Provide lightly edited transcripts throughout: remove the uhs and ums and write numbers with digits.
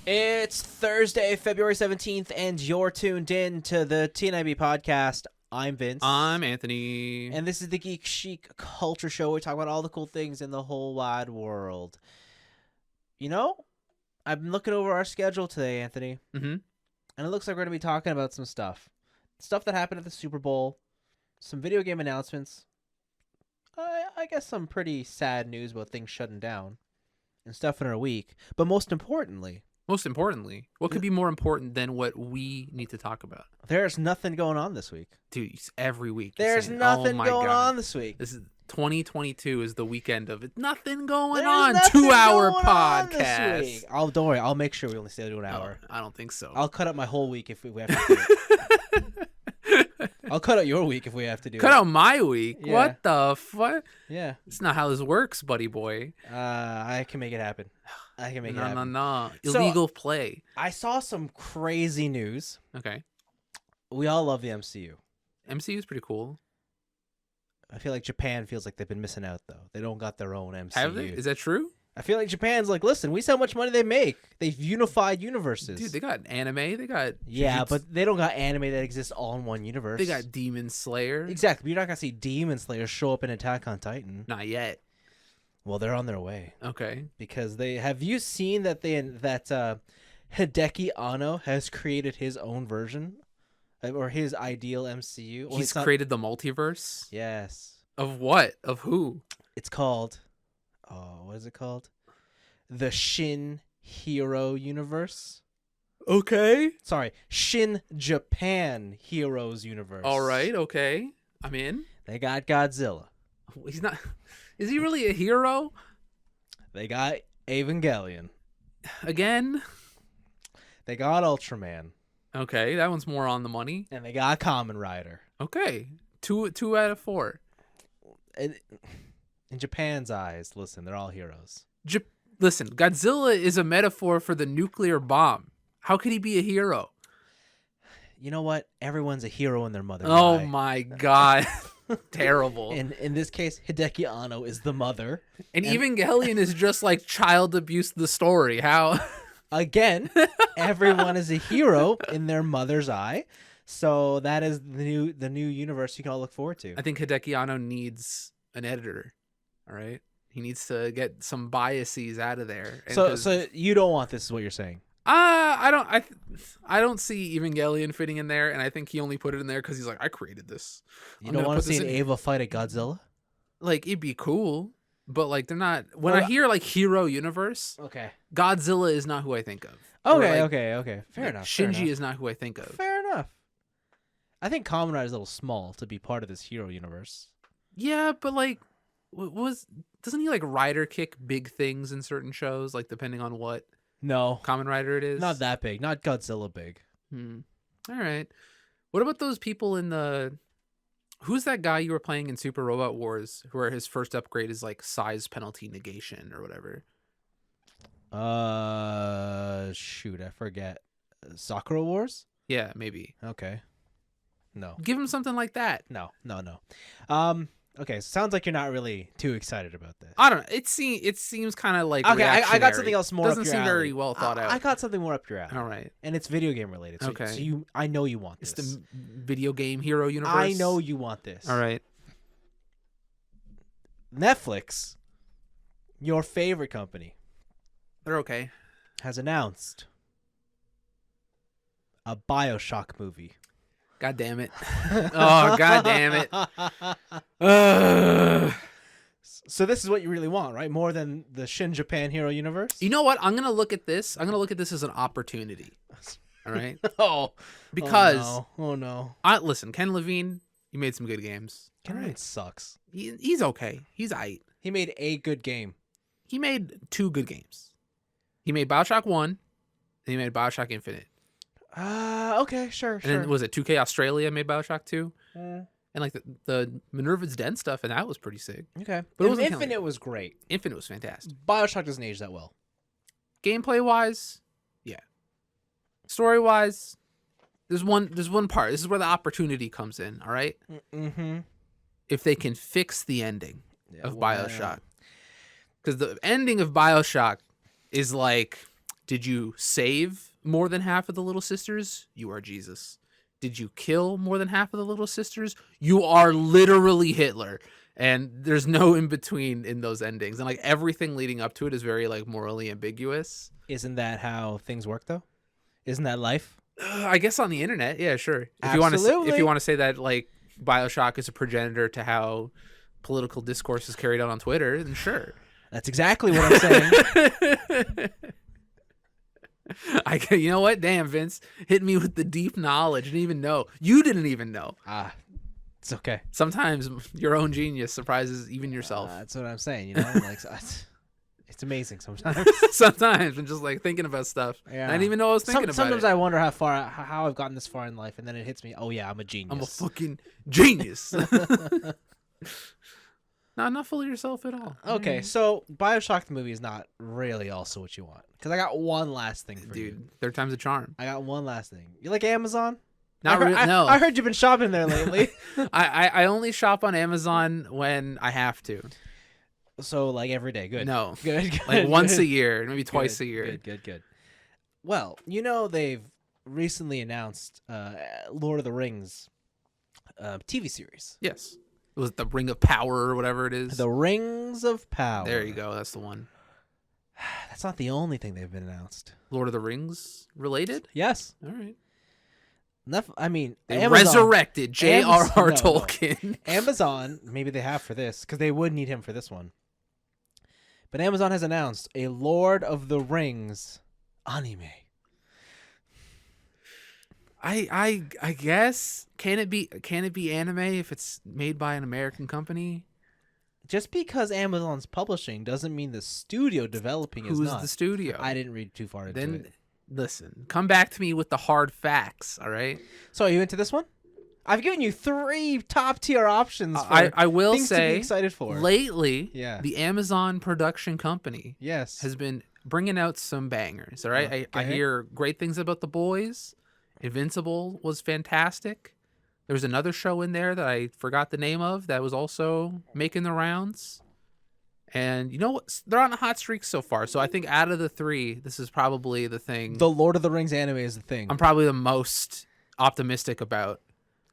It's Thursday, February 17th, and you're tuned in to the TNIAB podcast. I'm Vince. I'm Anthony. And this is the Geek Chic Culture Show. We talk about all the cool things in the whole wide world. You know, I've been looking over our schedule today, Anthony. Mm-hmm. And it looks like we're going to be talking about some stuff. Stuff that happened at the Super Bowl. Some video game announcements. I guess some pretty sad news about things shutting down. And stuff in our week. But most importantly, what could be more important than what we need to talk about? there's nothing going on this week. Dude, it's every week. you're There's saying, nothing oh my going God. on this week. This is 2022 is the weekend of it. Nothing going There's on. nothing 2-hour going on this podcast. week. Don't worry. I'll make sure we only stay to an No, hour. I don't think so. I'll cut up my whole week if we have to do it. I'll cut out your week if we have to do Cut it. out my week. Yeah. What the fuck? Yeah. That's not how this works, buddy boy. I can make it happen. I can make it No, happen. no. So- Illegal play. I saw some crazy news. Okay. We all love the MCU. MCU is pretty cool. I feel like Japan feels like they've been missing out, though. They don't got their own MCU. Have they? Is that true? I feel like Japan's like, listen, we see how much money they make. They've unified universes. Dude, they got anime. They got yeah, jujutsu- but they don't got anime that exists all in one universe. they got Demon Slayer. Exactly. But you're not going to see Demon Slayer show up in Attack on Titan. Not yet. Well, they're on their way. Okay. Because they have you seen that Hideki Anno has created his own version or his ideal MCU? Well, He's it's not- created the multiverse. Yes. Of what? Of who? It's called what is it called? The Shin Hero Universe. Okay. Sorry, Shin Japan Heroes Universe. All right. Okay. I'm in. They got Godzilla. He's not. Is he really a hero? They got Evangelion. Again? They got Ultraman. Okay. That one's more on the money. And they got Kamen Rider. Okay. Two out of 4. In Japan's eyes, listen, they're all heroes. Listen, Godzilla is a metaphor for the nuclear bomb. How could he be a hero? You know what? Everyone's a hero in their mother's Oh eye. my God. Terrible. And in this case, Hideki Anno is the mother. And Evangelion is just like child abuse the story. How? Again, everyone is a hero in their mother's eye. So that is the new universe you can all look forward to. I think Hideki Anno needs an editor. All right. He needs to get some biases out of there. And So you don't want this, is what you're saying? I don't see Evangelion fitting in there, and I think he only put it in there because he's like, I created this. You don't want to see an Ava fight at Godzilla? Like, it'd be cool, but like they're not. When I hear like hero universe, Okay. Godzilla is not who I think of. Or, like, Okay. Fair enough. Shinji is not who I think of. Fair enough. I think Kamen Rider is a little small to be part of this hero universe. Yeah, but like, doesn't he like rider kick big things in certain shows, like depending on what No, Kamen Rider it is? not that big. Not Godzilla big. All right. What about those people in the? Who's that guy you were playing in Super Robot Wars, where his first upgrade is like size penalty negation or whatever? Shoot, I forget. Sakura Wars? Yeah, maybe. Okay. No. Give him something like that. No. Okay, sounds like you're not really too excited about this. I don't know. It seems kind of like Okay, I got reactionary. something else more Doesn't up your seem alley. very well thought out. I got something more up your alley. All right. And it's video game related. So, Okay. So I know you want It's this. the video game hero universe. I know you want this. All right. Netflix, your favorite company, They're okay. has announced a BioShock movie. God damn it. Oh, god damn it. Ugh. So this is what you really want, right? More than the Shin Japan Hero universe? You know what? I'm going to look at this. I'm going to look at this as an opportunity. All right? Oh. Because Oh no. listen, Ken Levine, he made some good games. Ken All Levine sucks. He's okay. He's aight. He made a good game. He made 2 good games. He made BioShock 1, and he made BioShock Infinite. Okay, sure. And then was it 2K Australia made BioShock 2? Mm, And like the Minerva's Den stuff, and that was pretty sick. okay. But it wasn't kinda Infinite was great. Infinite was fantastic. BioShock doesn't age that well. Gameplay wise, yeah. Story wise, there's one part. This is where the opportunity comes in. All right. Mm-hmm. If they can fix the ending of BioShock, because the ending of BioShock is like Did you save more than half of the little sisters? You are Jesus. Did you kill more than half of the little sisters? You are literally Hitler. And there's no in between in those endings. And like everything leading up to it is very like morally ambiguous. Isn't that how things work though? Isn't that life? I guess on the internet, yeah, sure. If Absolutely. you want to say that like BioShock is a progenitor to how political discourse is carried out on Twitter, then sure. That's exactly what I'm saying. You know what? Damn, Vince, hit me with the deep knowledge. Didn't even know. You didn't even know. It's okay. Sometimes your own genius surprises even yourself. That's what I'm saying. You know, like it's amazing sometimes. Sometimes I'm just like thinking about stuff. Yeah. I didn't even know I was thinking about sometimes it. I wonder how I've gotten this far in life, and then it hits me. Oh yeah, I'm a genius. I'm a fucking genius. Not full of yourself at all. Okay, so BioShock the movie is not really also what you want. Because I got one last thing for you. Dude, third time's a charm. I got one last thing. You like Amazon? No. I heard you've been shopping there lately. I only shop on Amazon when I have to. So like every day. Good. No. Good. Like once a year, maybe twice a year. Good. Well, you know they've recently announced Lord of the Rings TV series. Yes. It was the Ring of Power or whatever it is. The Rings of Power. There you go. That's the one. That's not the only thing they've been announced. Lord of the Rings related? Yes. All right. I mean, they Amazon, resurrected J.R.R. Tolkien. No. Amazon, maybe they have for this, because they would need him for this one. But Amazon has announced a Lord of the Rings anime. I guess can it be anime if it's made by an American company? Just because Amazon's publishing doesn't mean the studio developing is not. Who's the studio? I didn't read too far into it. Listen, come back to me with the hard facts, all right? So are you into this one? I've given you 3 top-tier options for I will things say, to be excited for. Lately, the Amazon production company has been bringing out some bangers, all right? I hear great things about The Boys. Invincible was fantastic. There was another show in there that I forgot the name of that was also making the rounds. And you know what? They're on a hot streak so far. So I think out of the 3, this is probably the thing. The Lord of the Rings anime is the thing. I'm probably the most optimistic about.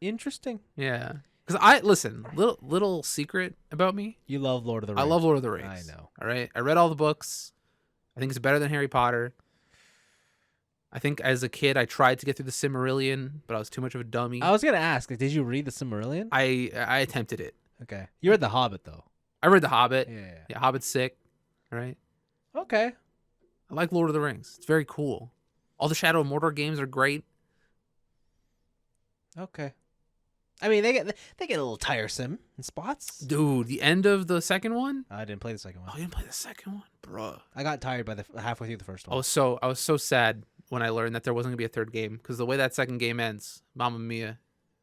Interesting. Yeah. Because listen, little secret about me. You love Lord of the Rings. I love Lord of the Rings. I know. All right. I read all the books. I think it's better than Harry Potter. I think as a kid, I tried to get through the Silmarillion, but I was too much of a dummy. I was going to ask, did you read the Silmarillion? I attempted it. Okay. You read The Hobbit, though. I read The Hobbit. Yeah. Hobbit's sick. All right. Okay. I like Lord of the Rings. It's very cool. All the Shadow of Mordor games are great. Okay. I mean, they get a little tiresome in spots. Dude, the end of the second one? I didn't play the second one. Oh, you didn't play the second one? Bruh. I got tired by the halfway through the first one. I was so sad when I learned that there wasn't going to be a third game, because the way that second game ends, Mamma Mia,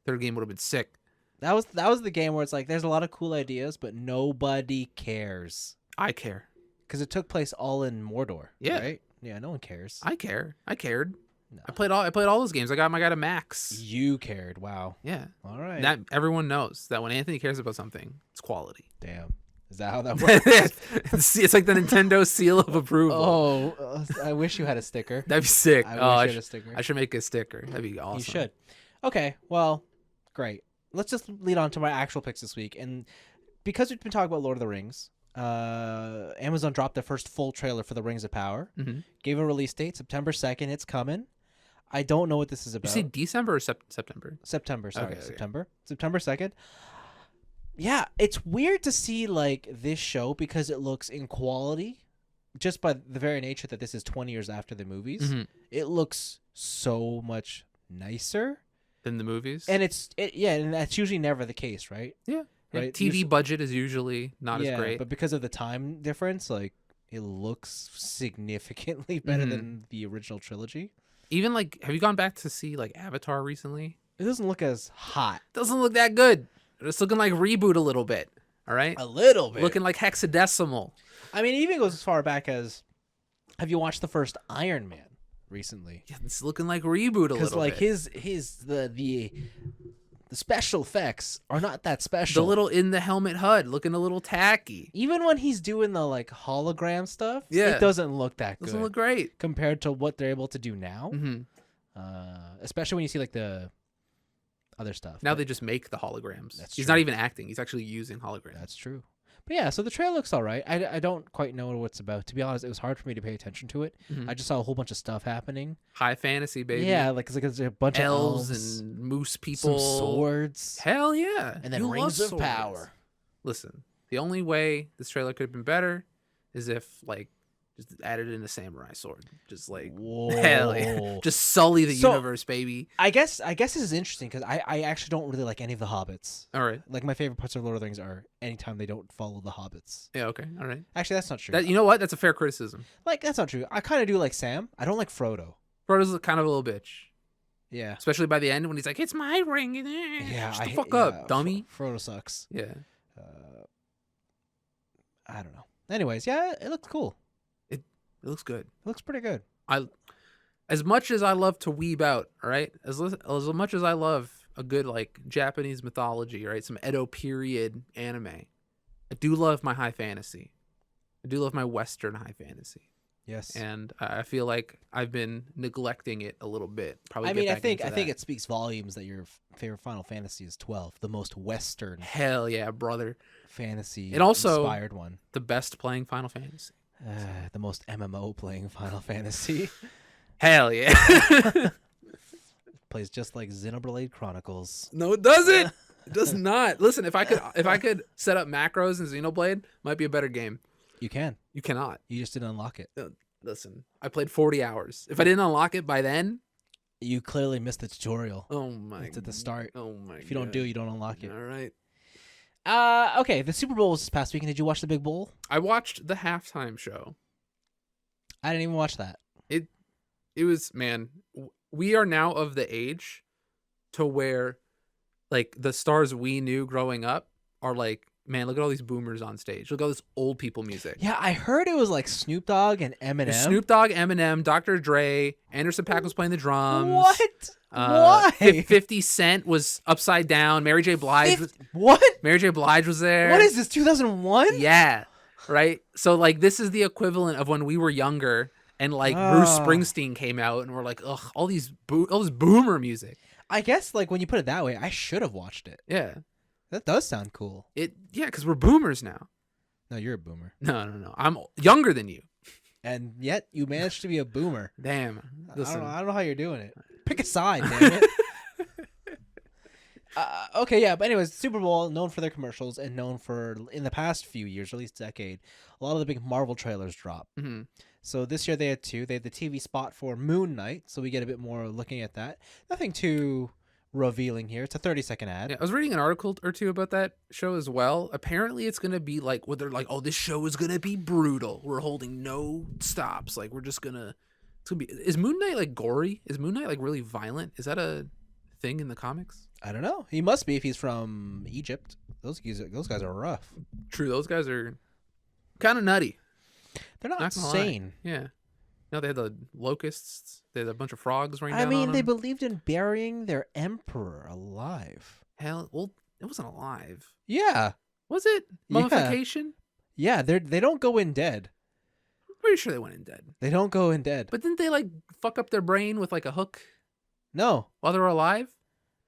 third game would have been sick. That was the game where it's like there's a lot of cool ideas, but nobody cares. I care. Because it took place all in Mordor. Yeah. Right? Yeah, no one cares. I care. I cared. No. I played all those games. I got a max. You cared. Wow. Yeah. All right. That everyone knows that when Anthony cares about something, it's quality. Damn. Is that how that works? It's like the Nintendo seal of approval. Oh, I wish you had a sticker. That'd be sick. I wish you had a sticker. I should make a sticker. That'd be awesome. You should. Okay. Well, great. Let's just lead on to my actual picks this week. And because we've been talking about Lord of the Rings, Amazon dropped their first full trailer for The Rings of Power. Mm-hmm. Gave a release date, September 2nd. It's coming. I don't know what this is about. You say December or September? September, sorry. Okay. September 2nd. Yeah, it's weird to see like this show because it looks in quality, just by the very nature that this is 20 years after the movies. Mm-hmm. It looks so much nicer than the movies. and and that's usually never the case, right? Yeah. Right. TV budget is usually not as great. But because of the time difference, like it looks significantly better than the original trilogy. Even like, have you gone back to see like Avatar recently? It doesn't look as hot. Doesn't look that good. It's looking like Reboot a little bit. All right. A little bit. Looking like hexadecimal. I mean, it even goes as far back as, have you watched the first Iron Man recently? Yeah, it's looking like Reboot a little bit. Because like the The special effects are not that special. The little in the helmet HUD looking a little tacky. Even when he's doing the like hologram stuff, Yeah. it doesn't look that good. Doesn't look great compared to what they're able to do now. Especially when you see like the other stuff. Now they just make the holograms. That's He's true. not even acting. He's actually using holograms. That's true. But yeah, so the trailer looks all right. I don't quite know what it's about. To be honest, it was hard for me to pay attention to it. I just saw a whole bunch of stuff happening. High fantasy, baby. Yeah, like there's a bunch elves of elves and moose people. some swords. Hell yeah. And then You rings love of swords. power. Listen, the only way this trailer could have been better is if like just added in a samurai sword. Just like Whoa. hell yeah. Just sully the universe, baby. I guess this is interesting because I actually don't really like any of the Hobbits. All right. Like my favorite parts of Lord of the Rings are anytime they don't follow the Hobbits. Yeah, okay. All right. Actually, that's not true. That, you know what? That's a fair criticism. Like that's not true. I kind of do like Sam. I don't like Frodo. Frodo's kind of a little bitch. Yeah. Especially by the end when he's like, "It's my ring." Yeah. Shut the fuck up, dummy. Frodo sucks. Yeah. I don't know. Anyways, yeah, it looks cool. It looks good. It looks pretty good. As much as I love to weeb out, all right? As much as I love a good like Japanese mythology, right? Some Edo period anime. I do love my high fantasy. I do love my Western high fantasy. Yes. And I feel like I've been neglecting it a little bit. Probably. I mean, I think it speaks volumes that your favorite Final Fantasy is 12, the most Western hell yeah, brother. fantasy And also inspired one. The best playing Final Fantasy. The most MMO playing Final Fantasy. Hell yeah. Plays just like Xenoblade Chronicles. No, it doesn't. It does not. Listen, if I could set up macros in Xenoblade, might be a better game. You can. You cannot. You just didn't unlock it. Listen, I played 40 hours. If I didn't unlock it by then, you clearly missed the tutorial. Oh my. It's at the start. Oh my. If you don't do it, you don't unlock it. All right. Okay, the Super Bowl was this past weekend. Did you watch the Big Bowl? I watched the halftime show. I didn't even watch that. It was, man, we are now of the age to where like the stars we knew growing up are like, man, look at all these boomers on stage. Look at all this old people music. Yeah, I heard it was like Snoop Dogg and Eminem. Snoop Dogg, Eminem, Dr. Dre, Anderson .Paak was playing the drums. What? Why? 50 Cent was upside down. Mary J. Blige What? Mary J. Blige was there. What is this, 2001? Yeah. Right? So like this is the equivalent of when we were younger and like Bruce Springsteen came out and we're like, ugh, all this boomer music. I guess like when you put it that way, I should have watched it. Yeah. That does sound cool. Yeah, because we're boomers now. No, you're a boomer. No. I'm younger than you. And yet you managed to be a boomer. Damn. Listen. I don't know how you're doing it. Pick a side, damn it. Okay, yeah, but anyways, Super Bowl, known for their commercials and known for, in the past few years, or at least decade, a lot of the big Marvel trailers drop. Mm-hmm. So this year they had two. They had the TV spot for Moon Knight, so we get a bit more looking at that. Nothing too revealing here. It's a 30-second ad. Yeah, I was reading an article or two about that show as well. Apparently it's going to be like, what they're like, oh, this show is going to be brutal. We're holding no stops. Like, we're just going to, it's going to be, is Moon Knight like gory? Is Moon Knight like really violent? Is that a thing in the comics? I don't know. He must be if he's from Egypt. Those guys are rough. True, those guys are kind of nutty. They're not gonna lie. insane. Yeah. No, they had the locusts. They had a bunch of frogs rain down I mean, on they them. believed in burying their emperor alive. Hell, well, it wasn't alive. Yeah. Was it? Yeah. Mummification? Yeah, they don't go in dead. I'm pretty sure they went in dead. They don't go in dead. But didn't they like fuck up their brain with like a hook No. while they were alive?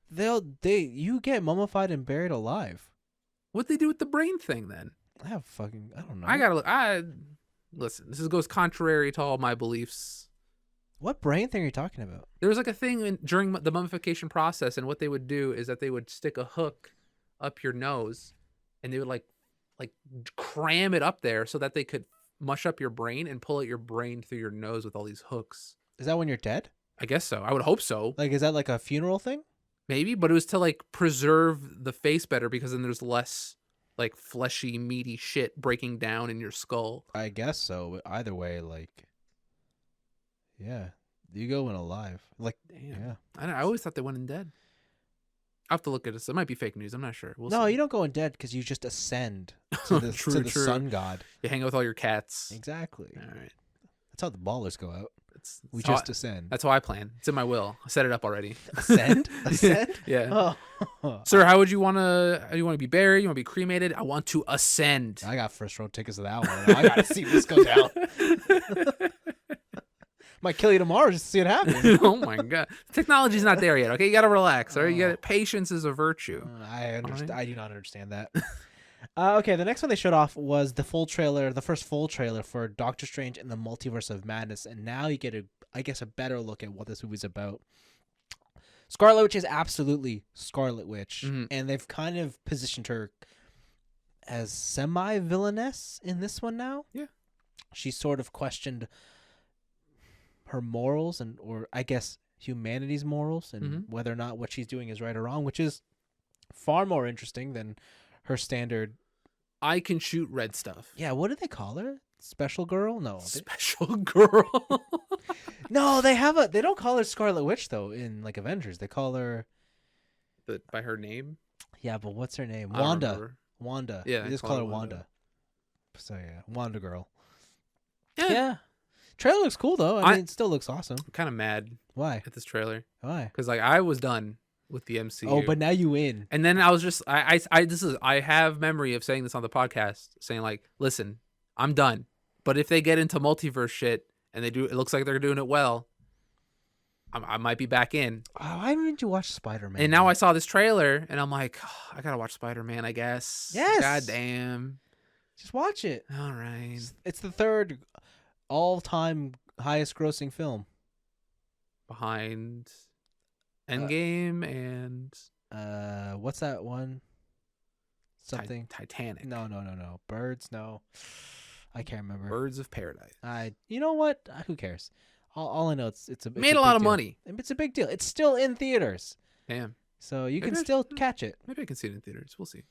You get mummified and buried alive. What'd they do with the brain thing then? I don't know. I gotta look. Listen, this goes contrary to all my beliefs. What brain thing are you talking about? There was like a thing during the mummification process, and what they would do is that they would stick a hook up your nose, and they would like cram it up there so that they could mush up your brain and pull out your brain through your nose with all these hooks. Is that when you're dead? I guess so. I would hope so. Like, is that like a funeral thing? Maybe, but it was to like preserve the face better because then there's less like fleshy, meaty shit breaking down in your skull. I guess so. But either way, like, yeah, you go in alive. Like, damn. Yeah. I always thought they went in dead. I have to look at this. It might be fake news. I'm not sure. We'll no, see. you don't go in dead because you just ascend to the, True, to the true. sun god. You hang out with all your cats. Exactly. All right. That's how the ballers go out. We how just ascend. That's how I plan. It's in my will. I set it up already. Ascend? Ascend? Yeah. Oh. Sir, how would you want to? You want to be buried? You want to be cremated? I want to ascend. I got first row tickets to that one. I gotta see this go down. Might kill you tomorrow just to see it happen. Oh my god, technology's not there yet. Okay, you gotta relax. All right, you got patience is a virtue. I understand. Right. I do not understand that. Okay, the next one they showed off was the first full trailer for Doctor Strange and the Multiverse of Madness, and now you get a better look at what this movie's about. Scarlet Witch is absolutely Scarlet Witch, and they've kind of positioned her as semi-villainess in this one now. Yeah, she's sort of questioned her morals or I guess humanity's morals and whether or not what she's doing is right or wrong, which is far more interesting than her standard. I can shoot red stuff. Yeah, what do they call her? Special girl? No. Special girl. No, they don't call her Scarlet Witch though in like Avengers. They call her by her name? Yeah, but what's her name? I don't Wanda. remember. Wanda. Yeah, They just call her Wanda. So yeah, Wanda girl. Yeah. Trailer looks cool though. I mean, it still looks awesome. I'm kind of mad Why? at this trailer Why? because like I was done with the MCU. Oh, but now you win. And then I was just I have memory of saying this on the podcast, saying like, listen, I'm done. But if they get into multiverse shit and it looks like they're doing it well, I might be back in. Oh, why didn't you watch Spider-Man? And now I saw this trailer and I'm like, oh, I gotta watch Spider-Man, I guess. Yes. God damn. Just watch it. All right. It's the third all-time highest-grossing film. Behind Endgame and what's that one? Something Titanic. No. Birds. No, I can't remember. Birds of Paradise. You know what? Who cares? All I know it's made a lot of money. It's a big deal. It's still in theaters. Damn. So you can still catch it. Maybe I can see it in theaters. We'll see.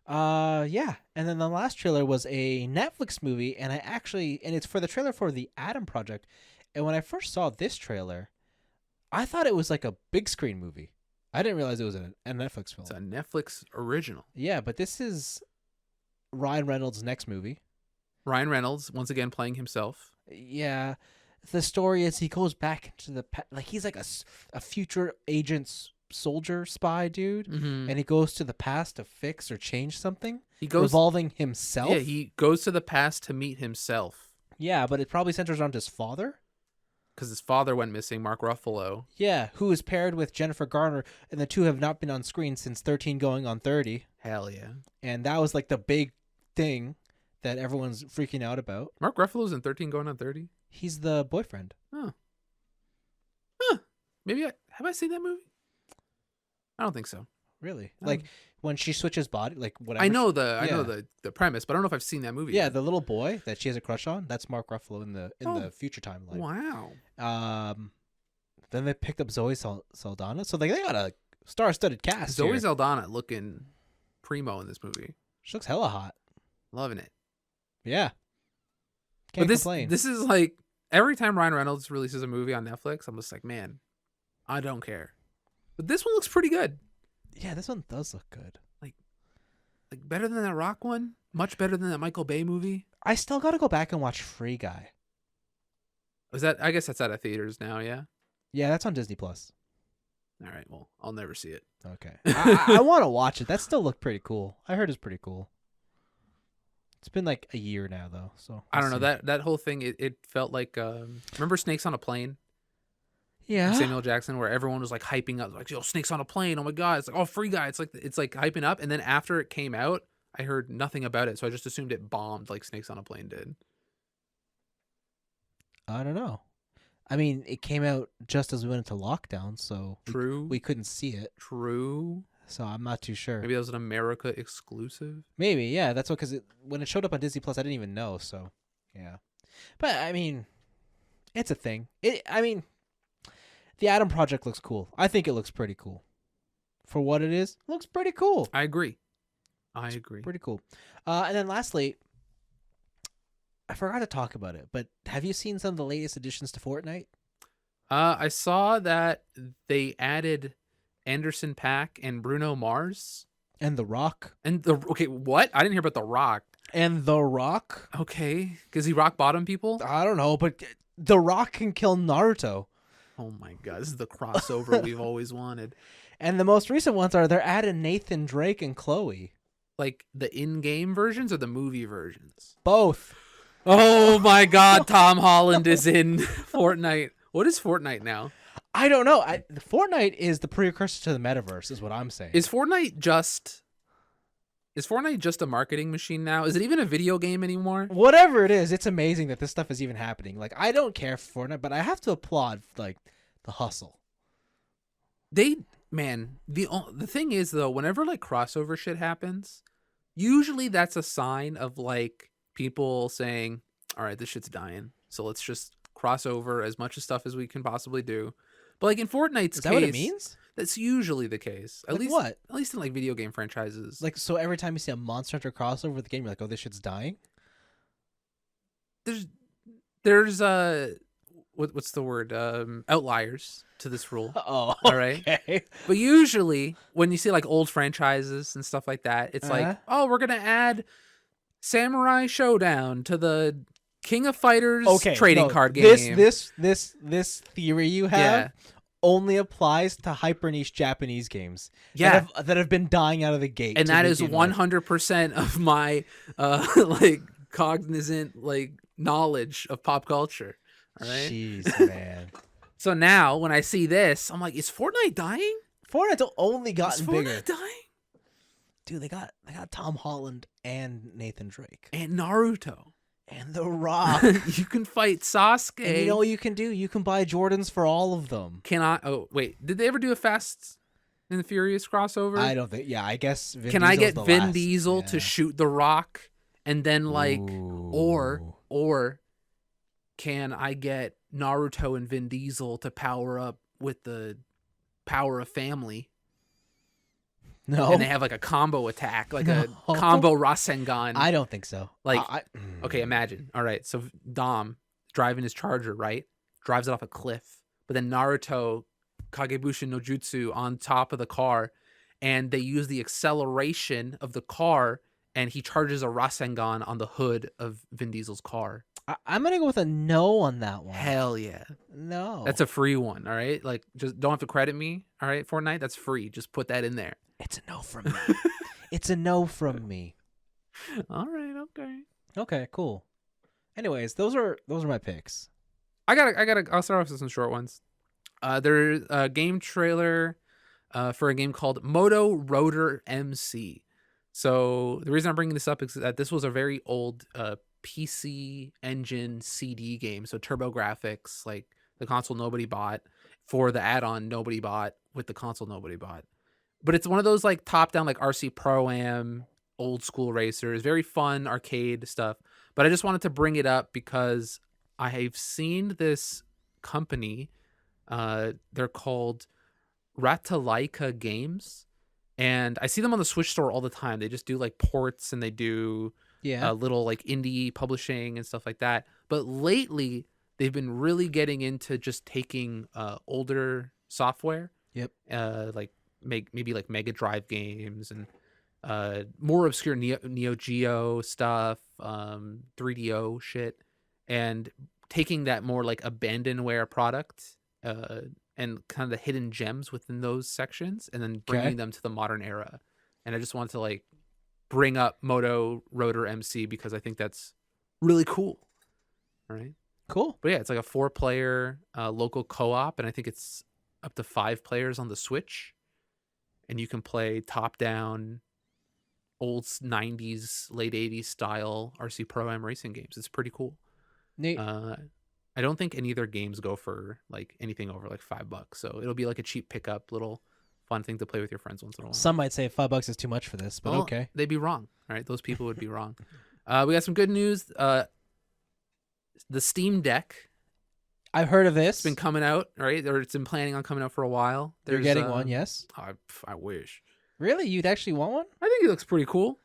Yeah. And then the last trailer was a Netflix movie, and it's for the trailer for the Adam Project. And when I first saw this trailer, I thought it was like a big screen movie. I didn't realize it was a Netflix film. It's a Netflix original. Yeah, but this is Ryan Reynolds' next movie. Ryan Reynolds, once again, playing himself. Yeah. The story is he goes back into the like he's like a future agent soldier spy dude, and he goes to the past to fix or change something. He goes revolving himself. Yeah, he goes to the past to meet himself. Yeah, but it probably centers around his father. Because his father went missing, Mark Ruffalo. Yeah, who is paired with Jennifer Garner, and the two have not been on screen since 13 going on 30. Hell yeah. And that was like the big thing that everyone's freaking out about. Mark Ruffalo's in 13 going on 30? He's the boyfriend. Oh. Maybe have I seen that movie? I don't think so. Really? Like when she switches body, like whatever. I know the premise, but I don't know if I've seen that movie. Yeah, yet. the little boy that she has a crush on, that's Mark Ruffalo in the future timeline. Wow. Then they picked up Zoe Saldana, so they got a star-studded cast. Zoe Saldana looking primo in this movie. She looks hella hot. Loving it. Yeah. Can't complain. This is like every time Ryan Reynolds releases a movie on Netflix, I'm just like, man, I don't care. But this one looks pretty good. Yeah, this one does look good. Like better than that Rock one? Much better than that Michael Bay movie? I still got to go back and watch Free Guy. I guess that's out of theaters now, yeah? Yeah, that's on Disney Plus. All right, well, I'll never see it. Okay. I want to watch it. That still looked pretty cool. I heard it's pretty cool. It's been like a year now, though. So I don't know. That whole thing, it felt like, remember Snakes on a Plane? Yeah. Samuel Jackson, where everyone was like hyping up, like, yo, Snakes on a Plane. Oh my God. It's like, oh, Free Guy. It's like hyping up. And then after it came out, I heard nothing about it. So I just assumed it bombed like Snakes on a Plane did. I don't know. I mean, it came out just as we went into lockdown, so True. We couldn't see it. True. So I'm not too sure. Maybe that was an America exclusive. Maybe, yeah. That's what, because when it showed up on Disney Plus, I didn't even know. So, yeah. But I mean, it's a thing. The Adam Project looks cool. I think it looks pretty cool. For what it is, it looks pretty cool. I agree. Pretty cool. And then lastly, I forgot to talk about it, but have you seen some of the latest additions to Fortnite? I saw that they added Anderson .Paak and Bruno Mars. And The Rock. And okay, what? I didn't hear about The Rock. And The Rock. Okay, because he rock bottom people. I don't know, but The Rock can kill Naruto. Oh my god, this is the crossover we've always wanted. And the most recent ones are they're adding Nathan Drake and Chloe. Like the in-game versions or the movie versions? Both. Oh my god, Tom Holland is in Fortnite. What is Fortnite now? I don't know. Fortnite is the precursor to the metaverse, is what I'm saying. Is Fortnite just a marketing machine now? Is it even a video game anymore? Whatever it is, it's amazing that this stuff is even happening. Like, I don't care for Fortnite, but I have to applaud like the hustle. The thing is though, whenever like crossover shit happens, usually that's a sign of like people saying, all right, this shit's dying, so let's just cross over as much stuff as we can possibly do. But like in Fortnite's Is that what it means? That's usually the case. At Like least what? At least in like video game franchises. Like, so every time you see a Monster Hunter crossover with the game, you're like, oh, this shit's dying? There's what's the word? Outliers to this rule. Oh, all right. Okay. But usually when you see like old franchises and stuff like that, it's like, oh, we're gonna add Samurai Showdown to the King of Fighters trading card game. This theory you have only applies to hyper niche Japanese games. Yeah, that have been dying out of the gate. And that is 100% of my like cognizant like knowledge of pop culture. All right. Jeez, man. So now when I see this, I'm like, is Fortnite dying? Fortnite's only gotten bigger. Is Fortnite dying? Dude, they got Tom Holland and Nathan Drake. And Naruto. And The Rock. You can fight Sasuke. And you know what you can do? You can buy Jordans for all of them. Oh, wait. Did they ever do a Fast and the Furious crossover? I don't think. Yeah, I guess Vin Can Diesel's I get the Vin last. Diesel to shoot The Rock? And then like, or can I get Naruto and Vin Diesel to power up with the power of family? No. And they have like a combo attack, like a combo Rasengan. I don't think so. Like, okay, imagine. All right, so Dom driving his Charger, right? Drives it off a cliff. But then Naruto, Kagebushin no Jutsu on top of the car. And they use the acceleration of the car. And he charges a Rasengan on the hood of Vin Diesel's car. I'm going to go with a no on that one. Hell yeah. No. That's a free one, all right? Like, just don't have to credit me, all right, Fortnite? That's free. Just put that in there. It's a no from me. It's a no from me. All right, okay. Okay, cool. Anyways, those are my picks. I'll start off with some short ones. There's a game trailer for a game called Moto Rotor MC. So the reason I'm bringing this up is that this was a very old PC Engine CD game. So TurboGrafx, like the console nobody bought, for the add-on nobody bought, with the console nobody bought. But it's one of those like top-down like RC Pro-Am, old school racers, very fun arcade stuff. But I just wanted to bring it up because I've seen this company. They're called Ratalaika Games. And I see them on the Switch store all the time. They just do like ports and they do little like indie publishing and stuff like that. But lately, they've been really getting into just taking older software. Yep. Like maybe like Mega Drive games and more obscure Neo Geo stuff, 3DO shit, and taking that more like abandonware product and kind of the hidden gems within those sections, and then bringing them to the modern era. And I just wanted to like bring up Moto Rotor MC because I think that's really cool. All right. Cool. But yeah, it's like a 4-player local co-op, and I think it's up to 5 players on the Switch. And you can play top-down, old 90s, late 80s style RC Pro-Am racing games. It's pretty cool. Neat. I don't think any of their games go for like anything over like $5, so it'll be like a cheap pickup, little fun thing to play with your friends once in a while. Some might say $5 is too much for this, but okay. They'd be wrong. All right, those people would be wrong. We got some good news. The Steam Deck. I've heard of this. It's been coming out, right? Or it's been planning on coming out for a while. You're getting one, yes? I wish. Really? You'd actually want one? I think it looks pretty cool.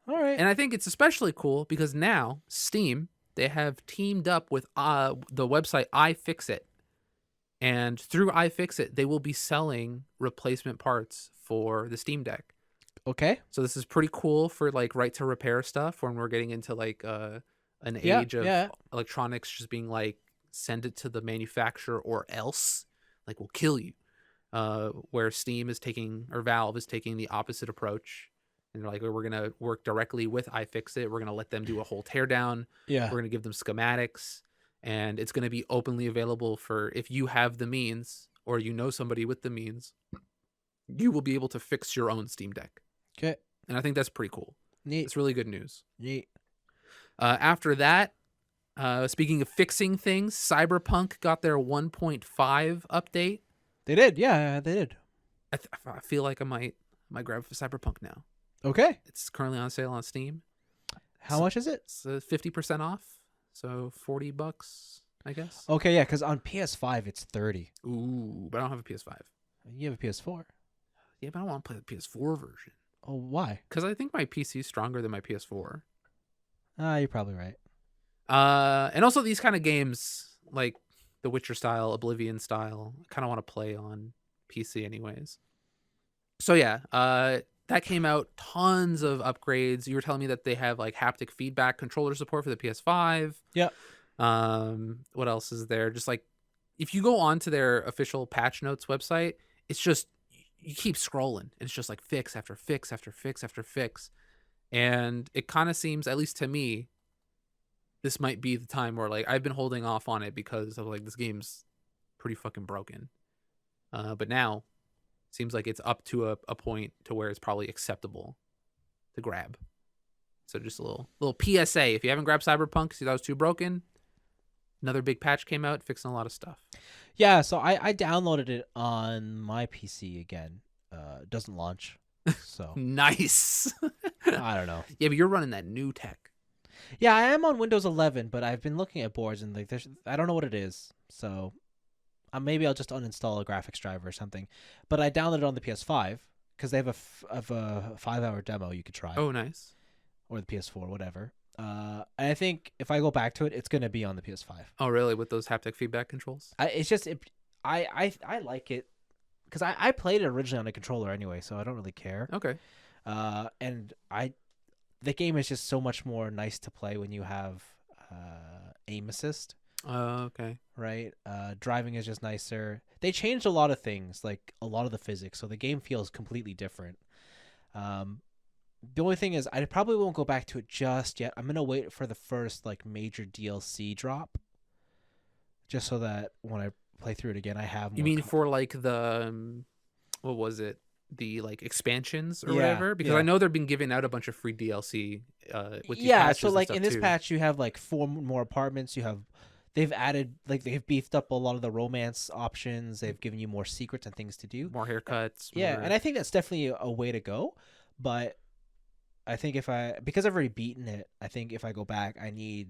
All right. And I think it's especially cool because now Steam, they have teamed up with the website iFixit. And through iFixit, they will be selling replacement parts for the Steam Deck. Okay. So this is pretty cool for like right to repair stuff when we're getting into like an Yeah. age of Yeah. electronics just being like send it to the manufacturer or else like we'll kill you. Where Steam is taking or Valve is taking the opposite approach. And they're like, we're gonna work directly with iFixit. We're gonna let them do a whole teardown. Yeah. We're gonna give them schematics, and it's gonna be openly available for if you have the means or you know somebody with the means, you will be able to fix your own Steam Deck. Okay. And I think that's pretty cool. Neat. It's really good news. Neat. After that, speaking of fixing things, Cyberpunk got their 1.5 update. They did. Yeah, they did. I feel like I might grab for Cyberpunk now. Okay. It's currently on sale on Steam. How much is it? It's 50% off, so $40, I guess. Okay, yeah, because on PS5 it's 30. Ooh, but I don't have a PS5. You have a PS4. Yeah, but I don't want to play the PS4 version. Oh, why? Because I think my PC is stronger than my PS4. You're probably right. And also these kind of games, like The Witcher style, Oblivion style, I kind of want to play on PC anyways. So yeah, that came out, tons of upgrades. You were telling me that they have like haptic feedback controller support for the PS5. Yep. What else is there? Just like if you go onto their official patch notes website, it's just you keep scrolling and it's just like fix after fix after fix after fix. And it kind of seems, at least to me, this might be the time where like I've been holding off on it because of like this game's pretty fucking broken. But now seems like it's up to a point to where it's probably acceptable to grab. So just a little PSA. If you haven't grabbed Cyberpunk, see that was too broken. Another big patch came out, fixing a lot of stuff. Yeah, so I downloaded it on my PC again. It doesn't launch. So Nice. I don't know. Yeah, but you're running that new tech. Yeah, I am on Windows 11, but I've been looking at boards and like I don't know what it is. So maybe I'll just uninstall a graphics driver or something. But I downloaded it on the PS5 because they have a 5-hour demo you could try. Oh, nice. Or the PS4, whatever. And I think if I go back to it, it's gonna be on the PS5. Oh, really? With those haptic feedback controls? I like it because I played it originally on a controller anyway, so I don't really care. Okay. And the game is just so much more nice to play when you have aim assist. Okay. Right. Driving is just nicer. They changed a lot of things, like a lot of the physics, so the game feels completely different. The only thing is I probably won't go back to it just yet. I'm going to wait for the first like major DLC drop just so that when I play through it again I have more. You mean for like the what was it? The like expansions or whatever? Because I know they've been giving out a bunch of free DLC with these patches so like and in this too. patch you have like 4 more apartments. They've added, like, they've beefed up a lot of the romance options. They've given you more secrets and things to do. More haircuts. Yeah, more... and I think that's definitely a way to go. But I think because I've already beaten it, I think if I go back, I need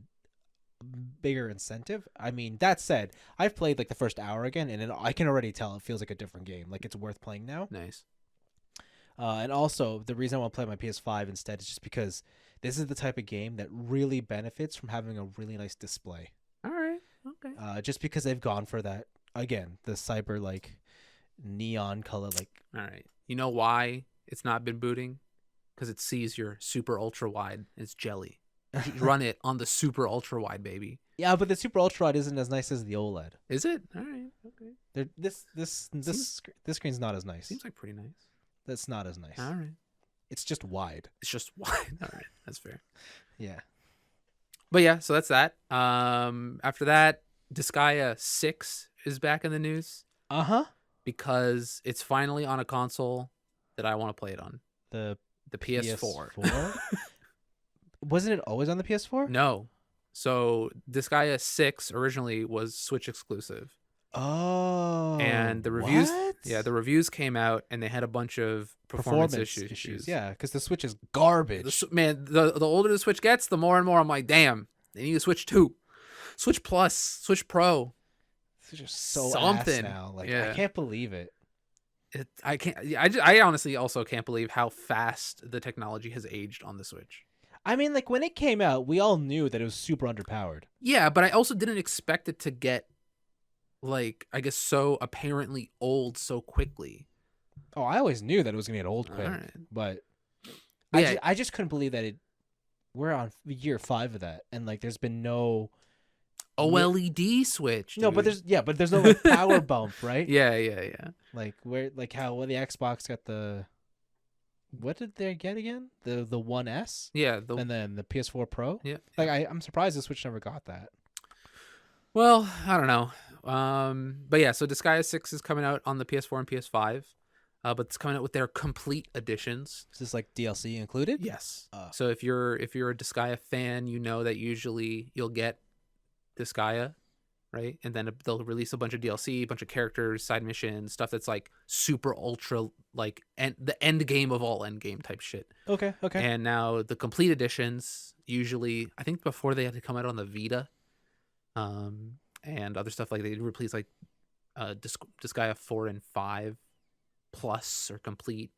bigger incentive. I mean, that said, I've played like the first hour again, and I can already tell it feels like a different game. Like it's worth playing now. Nice. And also, the reason I want to play my PS5 instead is just because this is the type of game that really benefits from having a really nice display. All right. Okay. Just because they've gone for that again, the cyber like neon color, like. All right. You know why it's not been booting? Because it sees your super ultra wide. It's jelly. You run it on the super ultra wide, baby. Yeah, but the super ultra wide isn't as nice as the OLED. Is it? All right. Okay. This screen's not as nice. Seems like pretty nice. That's not as nice. All right. It's just wide. It's just wide. All right. That's fair. Yeah. But yeah, so that's that. After that, Disgaea 6 is back in the news. Uh-huh. Because it's finally on a console that I want to play it on. The PS4. Wasn't it always on the PS4? No. So Disgaea 6 originally was Switch exclusive. Oh. And the reviews what? Yeah, the reviews came out and they had a bunch of performance issues. Yeah, because the Switch is garbage. The older the Switch gets, the more and more I'm like, damn, they need a Switch 2. Switch Plus, Switch Pro. It's just so something ass now. Like, I can't believe it. I honestly also can't believe how fast the technology has aged on the Switch. I mean, like, when it came out, we all knew that it was super underpowered. Yeah, but I also didn't expect it to get, like, I guess so apparently old so quickly. Oh, I always knew that it was going to get old quick. Right. But Yeah, I just couldn't believe that we're on year 5 of that, and like there's been no OLED switch. Dude. but there's no like power bump, right? Yeah. Like when the Xbox got the, what did they get again? The One S, Yeah, and then the PS4 Pro. yeah. Like I'm surprised the Switch never got that. Well, I don't know. But yeah, so Disgaea 6 is coming out on the PS4 and PS5. But it's coming out with their complete editions. Is this like DLC included? Yes. So if you're a Disgaea fan, you know that usually you'll get Disgaea, right? And then they'll release a bunch of DLC, a bunch of characters, side missions, stuff that's like super ultra like the end game of all end game type shit. Okay. And now the complete editions, usually I think before they had to come out on the Vita, and other stuff, like they replace like Disgaea 4 and 5 plus or complete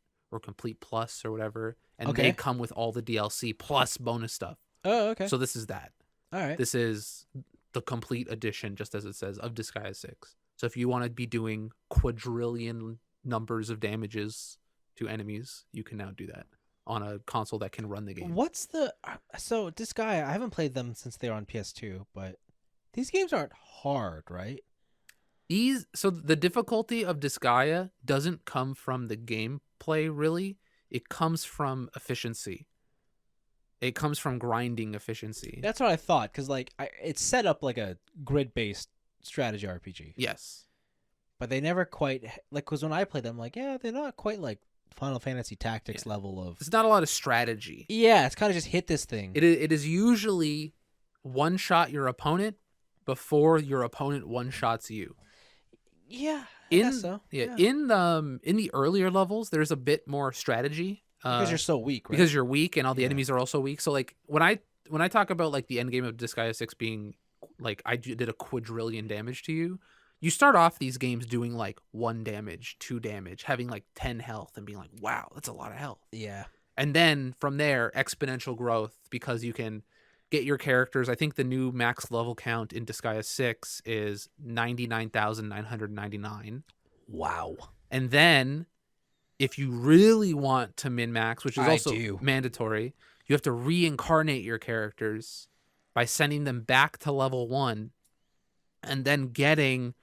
plus or whatever, and they come with all the DLC plus bonus stuff. Oh, okay. So this is that. All right. This is the complete edition, just as it says, of Disgaea 6. So if you want to be doing quadrillion numbers of damages to enemies, you can now do that on a console that can run the game. What's the so Disgaea? I haven't played them since they were on PS2, but these games aren't hard, right? So the difficulty of Disgaea doesn't come from the gameplay, really. It comes from efficiency. It comes from grinding efficiency. That's what I thought, because like it's set up like a grid-based strategy RPG. Yes. But they never quite like, because when I played them, like, yeah, they're not quite like Final Fantasy Tactics level of. It's not a lot of strategy. Yeah, it's kind of just hit this thing. It is usually one shot your opponent before your opponent one shots you. Yeah, I guess so. Yeah, in the earlier levels, there's a bit more strategy. Because you're so weak, right? Because you're weak, and all the enemies are also weak. So like when I talk about like the end game of Disgaea 6 being like I did a quadrillion damage to you, you start off these games doing like 1 damage, 2 damage, having like 10 health, and being like, wow, that's a lot of health. Yeah. And then from there, exponential growth, because you can get your characters. I think the new max level count in Disgaea 6 is 99,999. Wow. And then if you really want to min-max, which is also mandatory, you have to reincarnate your characters by sending them back to level 1 and then getting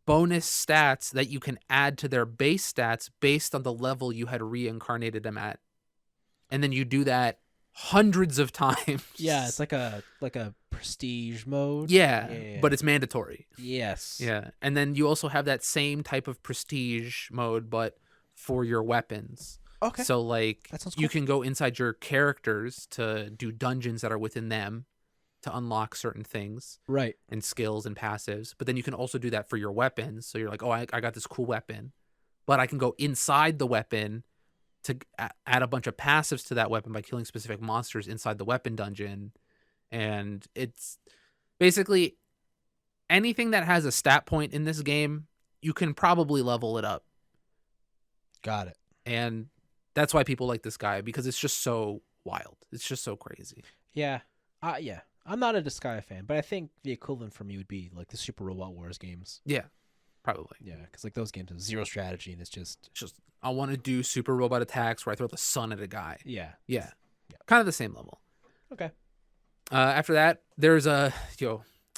bonus stats that you can add to their base stats based on the level you had reincarnated them at. And then you do that hundreds of times. Yeah, it's like a prestige mode. Yeah, but it's mandatory. Yes. Yeah. And then you also have that same type of prestige mode, but for your weapons. Okay. So like that sounds cool. You can go inside your characters to do dungeons that are within them to unlock certain things. Right. And skills and passives. But then you can also do that for your weapons. So you're like, oh, I got this cool weapon. But I can go inside the weapon to add a bunch of passives to that weapon by killing specific monsters inside the weapon dungeon. And it's basically anything that has a stat point in this game, you can probably level it up. Got it. And that's why people like Disgaea, because it's just so wild. It's just so crazy. Yeah. Yeah. I'm not a Disgaea fan, but I think the equivalent for me would be like the Super Robot Wars games. Yeah, probably. Yeah, because like those games have zero strategy, and it's just I want to do super robot attacks where I throw the sun at a guy. Yeah. Kind of the same level. Okay. After that, there's a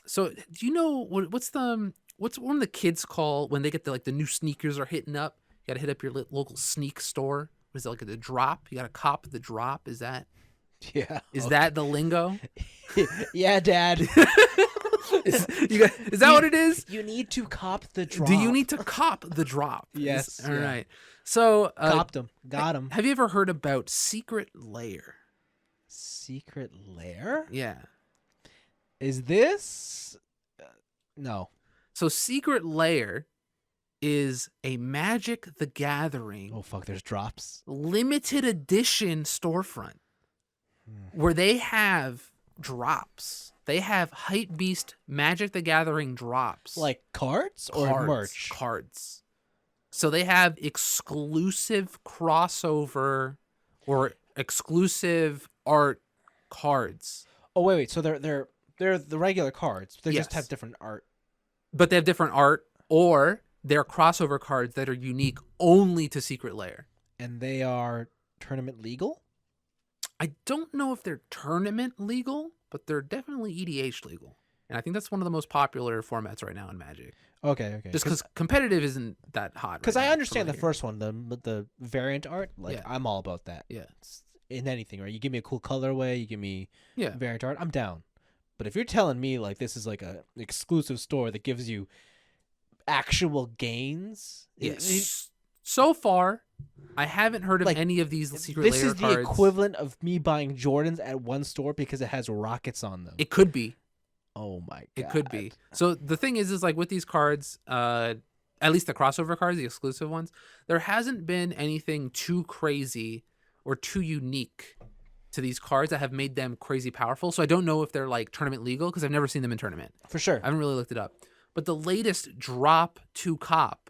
So do you know what's one of the kids call when they get the new sneakers are hitting up? You got to hit up your local sneak store. What is it, like the drop? You got to cop the drop. Is that? Yeah. Is that the lingo? Yeah, Dad. Is that what it is? You need to cop the drop. Do you need to cop the drop? Yes. All right. So copped them. Got them. Have you ever heard about Secret Lair? Secret Lair? Yeah. Is this? No. So Secret Lair is a Magic the Gathering. Oh fuck! There's drops. Limited edition storefront where they have drops. They have Hype Beast Magic the Gathering drops. Like cards or merch? Cards. So they have exclusive crossover or exclusive art cards. Oh wait. So they're the regular cards. They just have different art. But they have different art, or they're crossover cards that are unique only to Secret Lair. And they are tournament legal? I don't know if they're tournament legal, but they're definitely EDH legal. And I think that's one of the most popular formats right now in Magic. Okay. Just because competitive isn't that hot. Because right I now, understand from the what I hear. first one, the variant art. Like Yeah. I'm all about that. Yeah. In anything, right? You give me a cool colorway, you give me Yeah. variant art, I'm down. But if you're telling me like this is like a exclusive store that gives you actual gains, Yes. So far, I haven't heard of like, any of these secret this layer is the cards. equivalent of me buying Jordans at one store because it has rockets on them. It could be. Oh my god. It could be. So the thing is like with these cards, at least the crossover cards, the exclusive ones, there hasn't been anything too crazy or too unique to these cards that have made them crazy powerful. So I don't know if they're like tournament legal because I've never seen them in tournament. For sure. I haven't really looked it up. But the latest drop to cop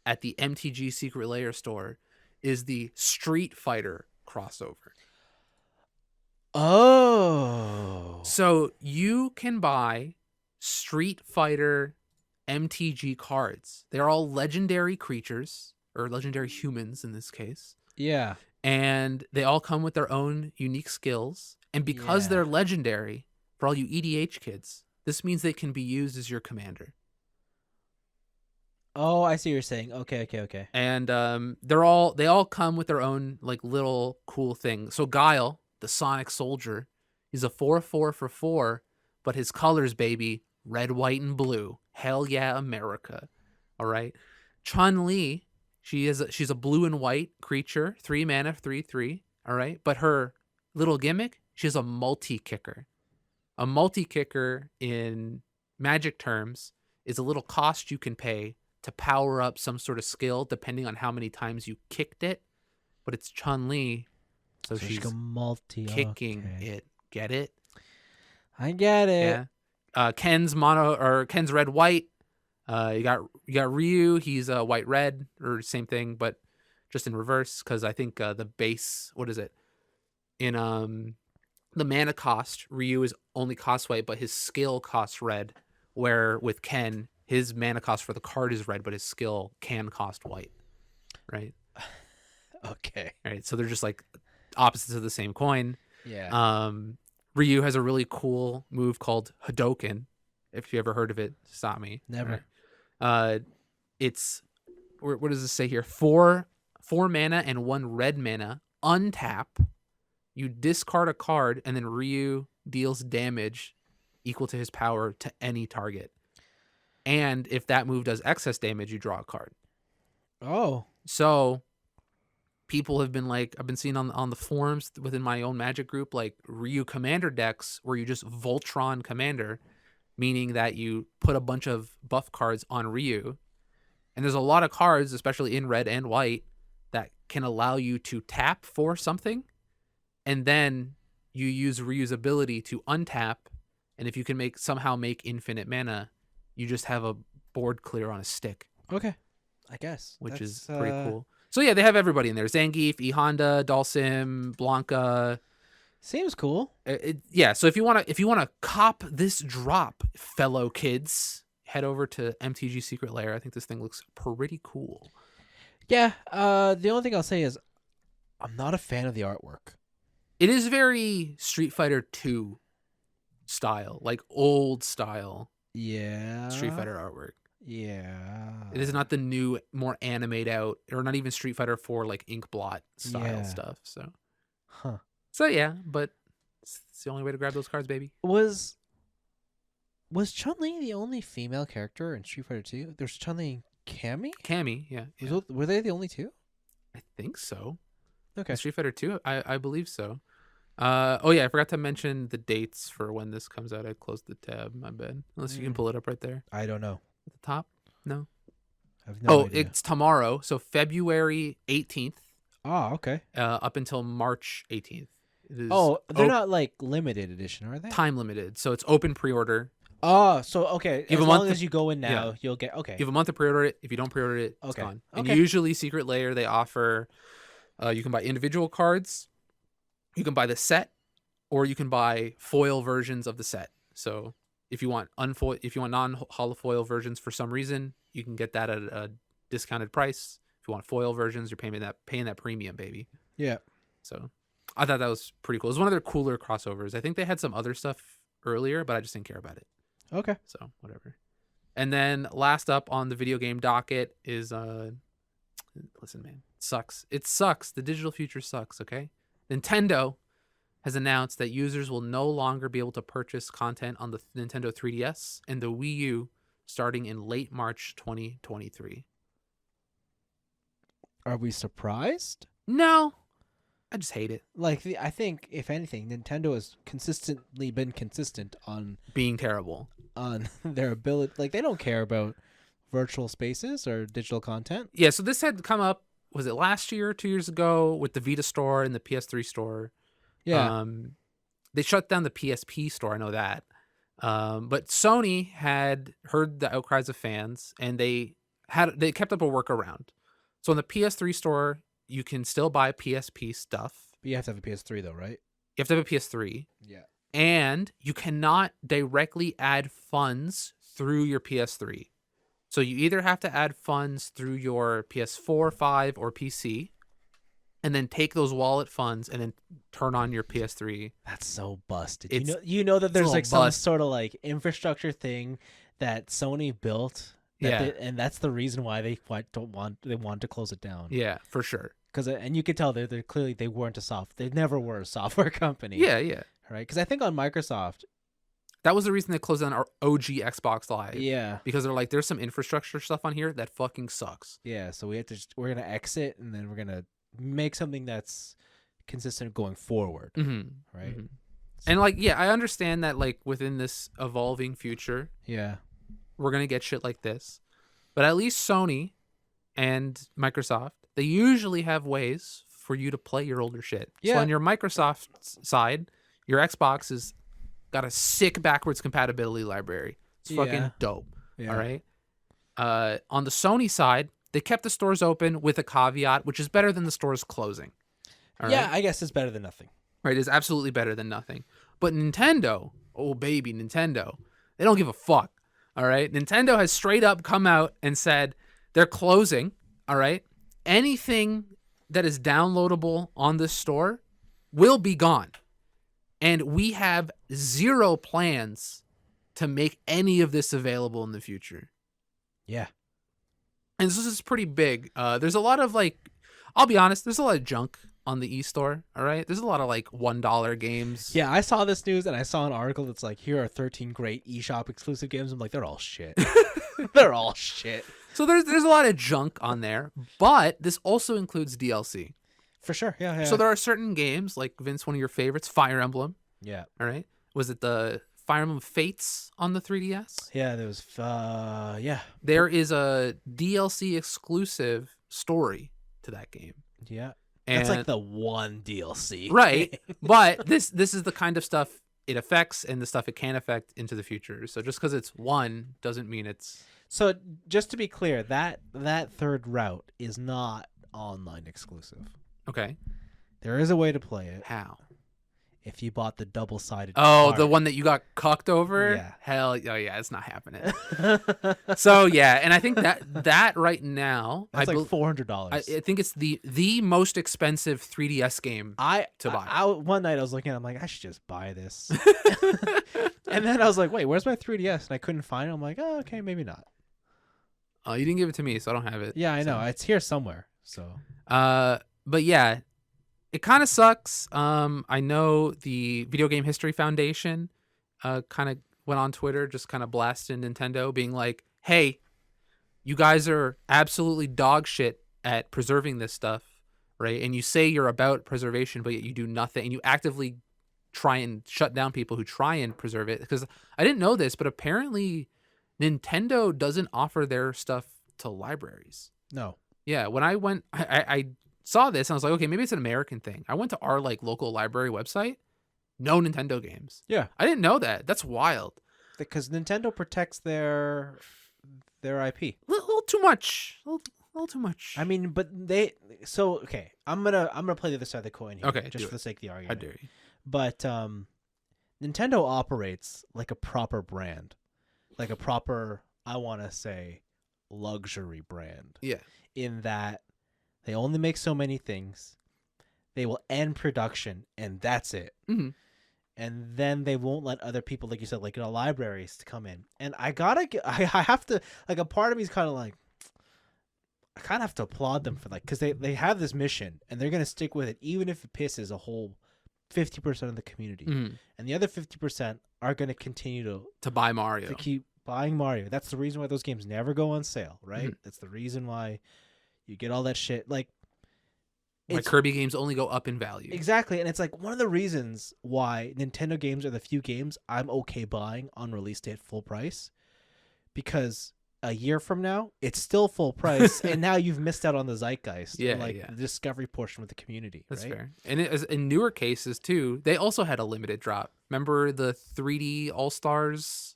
at the MTG Secret Layer store is the Street Fighter crossover. Oh. So you can buy Street Fighter MTG cards. They're all legendary creatures, or legendary humans in this case. Yeah. And they all come with their own unique skills. And because Yeah. they're legendary, for all you EDH kids, this means they can be used as your commander. Oh, I see what you're saying. Okay. And they all come with their own like little cool thing. So Guile, the Sonic Soldier, he's a 4/4 for 4, but his colors, baby, red, white, and blue. Hell yeah, America. All right. Chun-Li, she's a blue and white creature, 3 mana, 3/3. All right. But her little gimmick, she has a multi-kicker. A multi-kicker in Magic terms is a little cost you can pay to power up some sort of skill depending on how many times you kicked it. But it's Chun-Li, so she's kicking it. Get it? I get it. Yeah. Ken's red white. You got Ryu. He's white red or same thing, but just in reverse because I think the base. What is it? In the mana cost, Ryu is only cost white, but his skill costs red. Where with Ken, his mana cost for the card is red, but his skill can cost white. Right? Okay. All right. So they're just like opposites of the same coin. Yeah. Ryu has a really cool move called Hadoken. If you ever heard of it, stop me. Never. Right. It's what does it say here? 4 mana and 1 red mana. Untap. You discard a card, and then Ryu deals damage equal to his power to any target. And if that move does excess damage, you draw a card. Oh. So people have been like, I've been seeing on the forums within my own Magic group, like Ryu commander decks where you just Voltron commander, meaning that you put a bunch of buff cards on Ryu. And there's a lot of cards, especially in red and white, that can allow you to tap for something. And then you use Ryu's ability to untap. And if you can somehow make infinite mana, you just have a board clear on a stick. Okay. I guess. Which is pretty cool. So yeah, they have everybody in there. Zangief, E-Honda, Dalsim, Blanca. Seems cool. Yeah, so if you wanna cop this drop, fellow kids, head over to MTG Secret Lair. I think this thing looks pretty cool. Yeah. The only thing I'll say is I'm not a fan of the artwork. It is very Street Fighter 2 style, like old style. Yeah. Street Fighter artwork. Yeah. It is not the new, more animate out, or not even Street Fighter 4 like ink blot style stuff. So yeah, but it's the only way to grab those cards, baby. Was Chun-Li the only female character in Street Fighter 2? There's Chun-Li and Cammy? Cammy, yeah. Were they the only two? I think so. Okay. In Street Fighter 2, I believe so. Oh yeah, I forgot to mention the dates for when this comes out. I closed the tab, my bad. Unless you can pull it up right there. I don't know. At the top? No. I have no idea. It's tomorrow, so February 18th. Oh, okay. Up until March 18th. It is they're not like limited edition, are they? time limited, so it's open pre-order. Oh, so okay. You have as a month long as you go in now, you'll get okay. You have a month to pre-order it. If you don't pre-order it, it's gone. And Okay. usually Secret Lair, they offer you can buy individual cards, you can buy the set, or you can buy foil versions of the set. So if you want non-holofoil versions for some reason, you can get that at a discounted price. If you want foil versions, you're paying that premium, baby. Yeah. So I thought that was pretty cool. It was one of their cooler crossovers. I think they had some other stuff earlier, but I just didn't care about it. Okay. So whatever. And then last up on the video game docket is listen, man, sucks. It sucks. The digital future sucks. Okay. Nintendo has announced that users will no longer be able to purchase content on the Nintendo 3DS and the Wii U starting in late March 2023. Are we surprised? No, I just hate it. Like, I think, if anything, Nintendo has consistently been consistent on Being terrible. on their ability. Like, they don't care about virtual spaces or digital content. Yeah, so this had come up, was it last year, 2 years ago, with the Vita store and the PS3 store? Yeah. They shut down the PSP store, I know that. But Sony had heard the outcries of fans, and they kept up a workaround. So in the PS3 store, you can still buy PSP stuff. But you have to have a PS3, though, right? You have to have a PS3. Yeah. And you cannot directly add funds through your PS3. So you either have to add funds through your PS4, 5, or PC, and then take those wallet funds and then turn on your PS3. That's so busted. It's- You know that there's a like little some bust. sort of like infrastructure thing that Sony built. And that's the reason why they want to close it down. Yeah, for sure. And you could tell they're clearly they never were a software company. Yeah. Right. Because I think on Microsoft. That was the reason they closed down our OG Xbox Live. Yeah. Because they're like, there's some infrastructure stuff on here that fucking sucks. Yeah. So we're gonna exit and then we're gonna make something that's consistent going forward. Mm-hmm. Right. Mm-hmm. And like, yeah, I understand that like within this evolving future, Yeah. we're going to get shit like this. But at least Sony and Microsoft, they usually have ways for you to play your older shit. Yeah. So on your Microsoft side, your Xbox has got a sick backwards compatibility library. It's fucking Yeah. dope. Yeah. All right. On the Sony side, they kept the stores open with a caveat, which is better than the stores closing. All Yeah. right? I guess it's better than nothing. Right, it's absolutely better than nothing. But Nintendo, oh baby, Nintendo, they don't give a fuck. All right, Nintendo has straight up come out and said they're closing. All right, anything that is downloadable on this store will be gone, and we have zero plans to make any of this available in the future. Yeah. And this is pretty big. There's a lot of like, I'll be honest, there's a lot of junk on the e-store. All right, there's a lot of like $1 games. Yeah, I saw this news and I saw an article that's like, here are 13 great eShop exclusive games. I'm like, they're all shit. They're all shit. So there's a lot of junk on there, but this also includes DLC. For sure. Yeah. So there are certain games like Vince, one of your favorites, Fire Emblem. Yeah. All right, was it the Fire Emblem Fates on the 3DS? Yeah, there was yeah. There is a DLC exclusive story to that game. Yeah. And That's like the one DLC. right, but this is the kind of stuff it affects and the stuff it can affect into the future. So just because it's one doesn't mean it's. So just to be clear, that third route is not online exclusive. Okay. There is a way to play it How? if you bought the double-sided Oh, card. the one that you got cucked over? Yeah. Hell, oh yeah, it's not happening. So yeah, and I think that right now, That's I like $400. I think it's the most expensive 3DS game. To buy. One night I was looking, I'm like, I should just buy this. And then I was like, wait, where's my 3DS? And I couldn't find it. I'm like, oh, okay, maybe not. Oh, you didn't give it to me, so I don't have it. Yeah, I So. know. It's here somewhere. So But yeah, it kind of sucks. I know the Video Game History Foundation kind of went on Twitter just kind of blasting Nintendo, being like, hey, you guys are absolutely dog shit at preserving this stuff, right? And you say you're about preservation, but yet you do nothing. And you actively try and shut down people who try and preserve it. Because I didn't know this, but apparently Nintendo doesn't offer their stuff to libraries. no. Yeah, when I went, I saw this and I was like, okay, maybe it's an American thing. I went to our like local library website, no Nintendo games. Yeah. I didn't know that. That's wild. Because Nintendo protects their IP. A little too much. A little too much. I mean, but okay, I'm gonna play the other side of the coin here. Okay, just do for the sake of the How argument. dare you? But Nintendo operates like a proper brand, like a proper, I want to say, luxury brand. Yeah. In that they only make so many things. they will end production, and that's it. Mhm. And then they won't let other people, like you said, like libraries to come in. And I have to, like, a part of me is kind of like, I kind of have to applaud them for, like, because they have this mission and they're gonna stick with it, even if it pisses a whole 50% of the community, and the other 50% are gonna continue to buy Mario, to keep buying Mario. That's the reason why those games never go on sale, right? Mhm. That's the reason why you get all that shit. Like, why Kirby games only go up in value. Exactly, and it's like one of the reasons why Nintendo games are the few games I'm okay buying on release day at full price, because a year from now it's still full price, and now you've missed out on the zeitgeist, the discovery portion with the community. That's right? fair. And in newer cases too, they also had a limited drop. Remember the 3D All Stars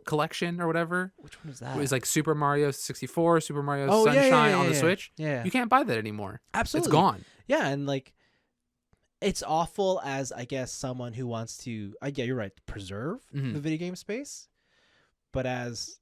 collection or whatever? Which one is that? It was like Super Mario 64, Super Mario Sunshine on the Switch. Yeah, you can't buy that anymore. Absolutely, it's gone. Yeah, and like, it's awful as, I guess, someone who wants to, yeah, you're right, preserve the video game space, but as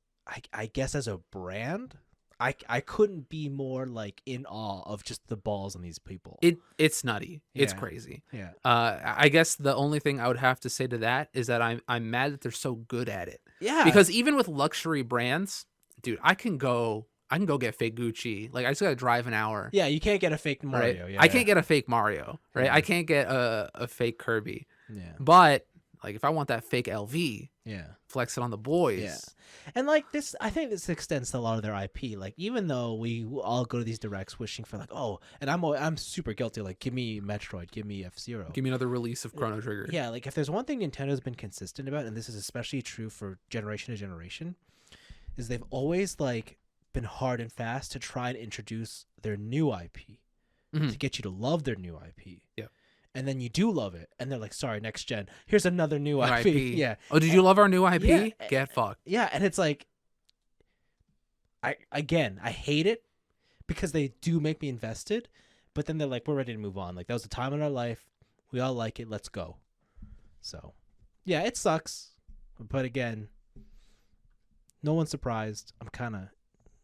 I guess as a brand, I couldn't be more like in awe of just the balls on these people. It's nutty. It's crazy. Yeah. I guess the only thing I would have to say to that is that I'm mad that they're so good at it. Yeah. Because even with luxury brands, dude, I can go get fake Gucci. Like, I just gotta drive an hour. Yeah, you can't get a fake Mario. Right? Yeah, I can't get a fake Mario, right? I can't get a fake Kirby. Yeah. But like, if I want that fake LV, flex it on the boys. Yeah. And like this, I think this extends to a lot of their IP. Like, even though we all go to these directs wishing for, like, oh, and I'm super guilty. Like, give me Metroid, give me F-Zero, give me another release of Chrono Trigger. Yeah, like, if there's one thing Nintendo's been consistent about, and this is especially true for generation to generation, is they've always like been hard and fast to try and introduce their new IP to get you to love their new IP. Yeah. And then you do love it, and they're like, sorry, next gen, here's another new IP. Yeah. Oh, did you love our new IP? Yeah. Get fucked. Yeah, and it's like, I hate it because they do make me invested, but then they're like, we're ready to move on. Like, that was a time in our life. We all like it. Let's go. So, yeah, it sucks. But again, no one's surprised. I'm kind of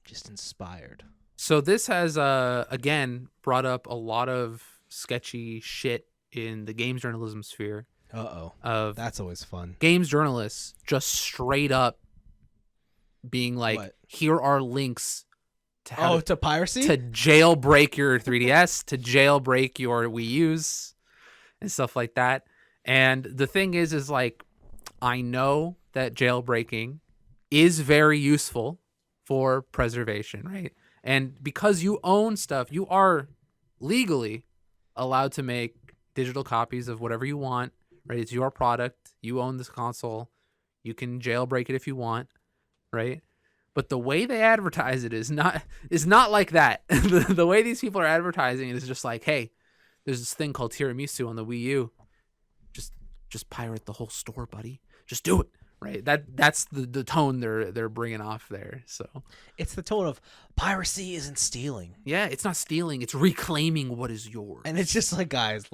just inspired. So this has, again, brought up a lot of sketchy shit in the games journalism sphere. Of that's always fun. Games journalists just straight up being like, here are links to to piracy, to jailbreak your 3DS, to jailbreak your Wii U's, and stuff like that. And the thing is like, I know that jailbreaking is very useful for preservation, right? And because you own stuff, you are legally allowed to make digital copies of whatever you want, right? It's your product. You own this console. You can jailbreak it if you want, right? But the way they advertise it is not like that. The way these people are advertising it is just like, hey, there's this thing called tiramisu on the Wii U. Just pirate the whole store, buddy. Just do it, right? That's the tone they're bringing off there. So it's the tone of piracy isn't stealing. Yeah, it's not stealing. It's reclaiming what is yours. And it's just like, guys,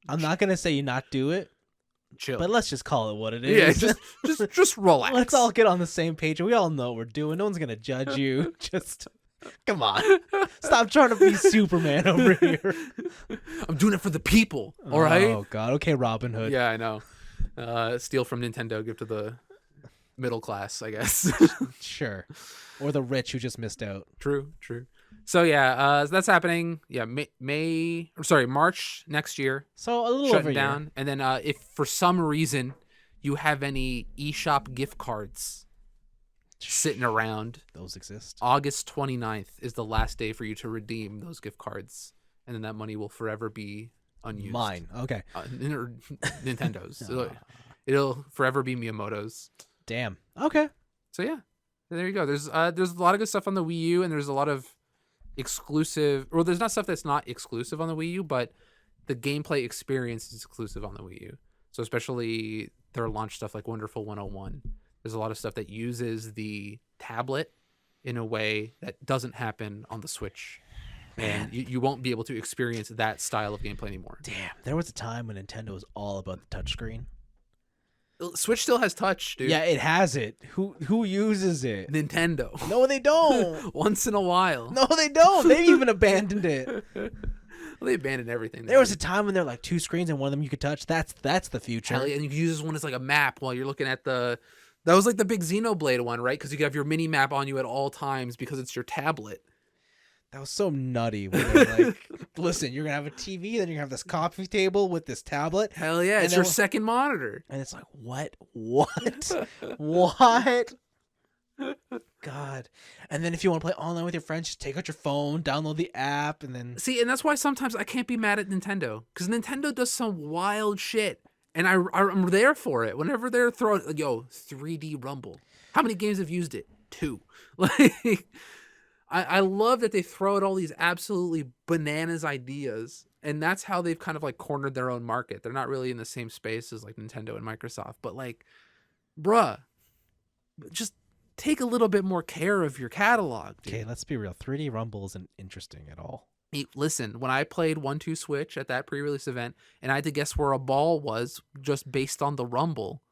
I'm not gonna say you not do it. Chill. But let's just call it what it is. Yeah, just relax. Let's all get on the same page. We all know what we're doing. No one's gonna judge you. Just come on. Stop trying to be Superman over here. I'm doing it for the people. All right. Oh God. Okay, Robin Hood. Yeah, I know. Steal from Nintendo, give to the middle class, I guess. Sure. Or the rich who just missed out. True. So yeah, that's happening. Yeah, March next year. So a little shutting over a down. year. And then if for some reason you have any eShop gift cards sitting around, those exist. August 29th is the last day for you to redeem those gift cards, and then that money will forever be unused. Mine. Okay. Nintendo's. It'll forever be Miyamoto's. Damn. Okay. So yeah, there you go. There's a lot of good stuff on the Wii U, and there's a lot of exclusive. Well, there's not stuff that's not exclusive on the Wii U, but the gameplay experience is exclusive on the Wii U. So especially their launch stuff like Wonderful 101. There's a lot of stuff that uses the tablet in a way that doesn't happen on the Switch. Man. And you won't be able to experience that style of gameplay anymore. Damn. There was a time when Nintendo was all about the touchscreen. Switch still has touch, dude. Yeah, it has it. Who uses it? Nintendo. No, they don't. Once in a while. No, they don't. They've even abandoned it. Well, they abandoned everything. There was a time when there were like 2 screens and one of them you could touch. That's the future. Hell yeah, and you can use this one as like a map while you're looking at the. That was like the big Xenoblade one, right? Because you could have your mini map on you at all times because it's your tablet. That was so nutty. When they were like, listen, you're gonna have a TV, then you're gonna have this coffee table with this tablet. Hell yeah, And it's then your second monitor. And it's like, what? God. And then if you want to play online with your friends, just take out your phone, download the app, and then See, and that's why sometimes I can't be mad at Nintendo. Because Nintendo does some wild shit. And I'm there for it. Whenever they're throwing, like, yo, 3D Rumble. How many games have used it? 2. Like, I love that they throw out all these absolutely bananas ideas. And that's how they've kind of like cornered their own market. They're not really in the same space as like Nintendo and Microsoft. But like, bruh, just take a little bit more care of your catalog, dude. okay, let's be real. 3D Rumble isn't interesting at all. Hey, listen, when I played 1-2 Switch at that pre-release event, and I had to guess where a ball was just based on the rumble,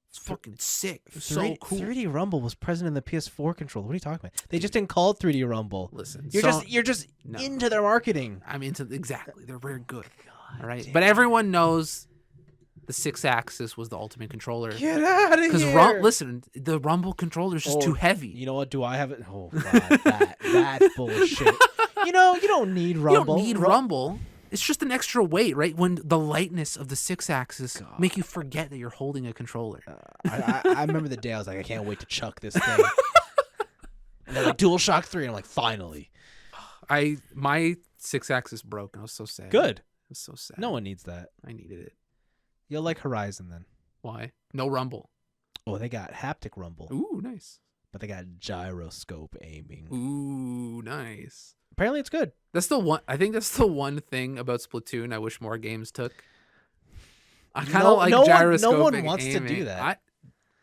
it's fucking sick. It was so cool. 3D Rumble was present in the PS4 controller. What are you talking about? They just didn't call it 3D Rumble. Listen, You're just No. into their marketing. I'm into exactly. They're very good. God All right, damn. but everyone knows the 6-axis was the ultimate controller. Get out of Because here. listen, the rumble controller is just too heavy. You know what? Do I have it? Oh God, that bullshit. You don't need Rumble. You don't need rumble. It's just an extra weight, right? When the lightness of the 6-axis make you forget that you're holding a controller. I remember the day I was like, I can't wait to chuck this thing. And they're like DualShock 3, and I'm like, finally. My 6-axis broke. I was so sad. Good. I was so sad. No one needs that. I needed it. You'll like Horizon then. Why? No rumble. Oh, they got haptic rumble, Ooh, nice. but they got gyroscope aiming. Ooh, nice. Apparently, it's good. That's the one. I think that's the one thing about Splatoon I wish more games took. I kind of like gyroscoping. No one wants to do aiming. that.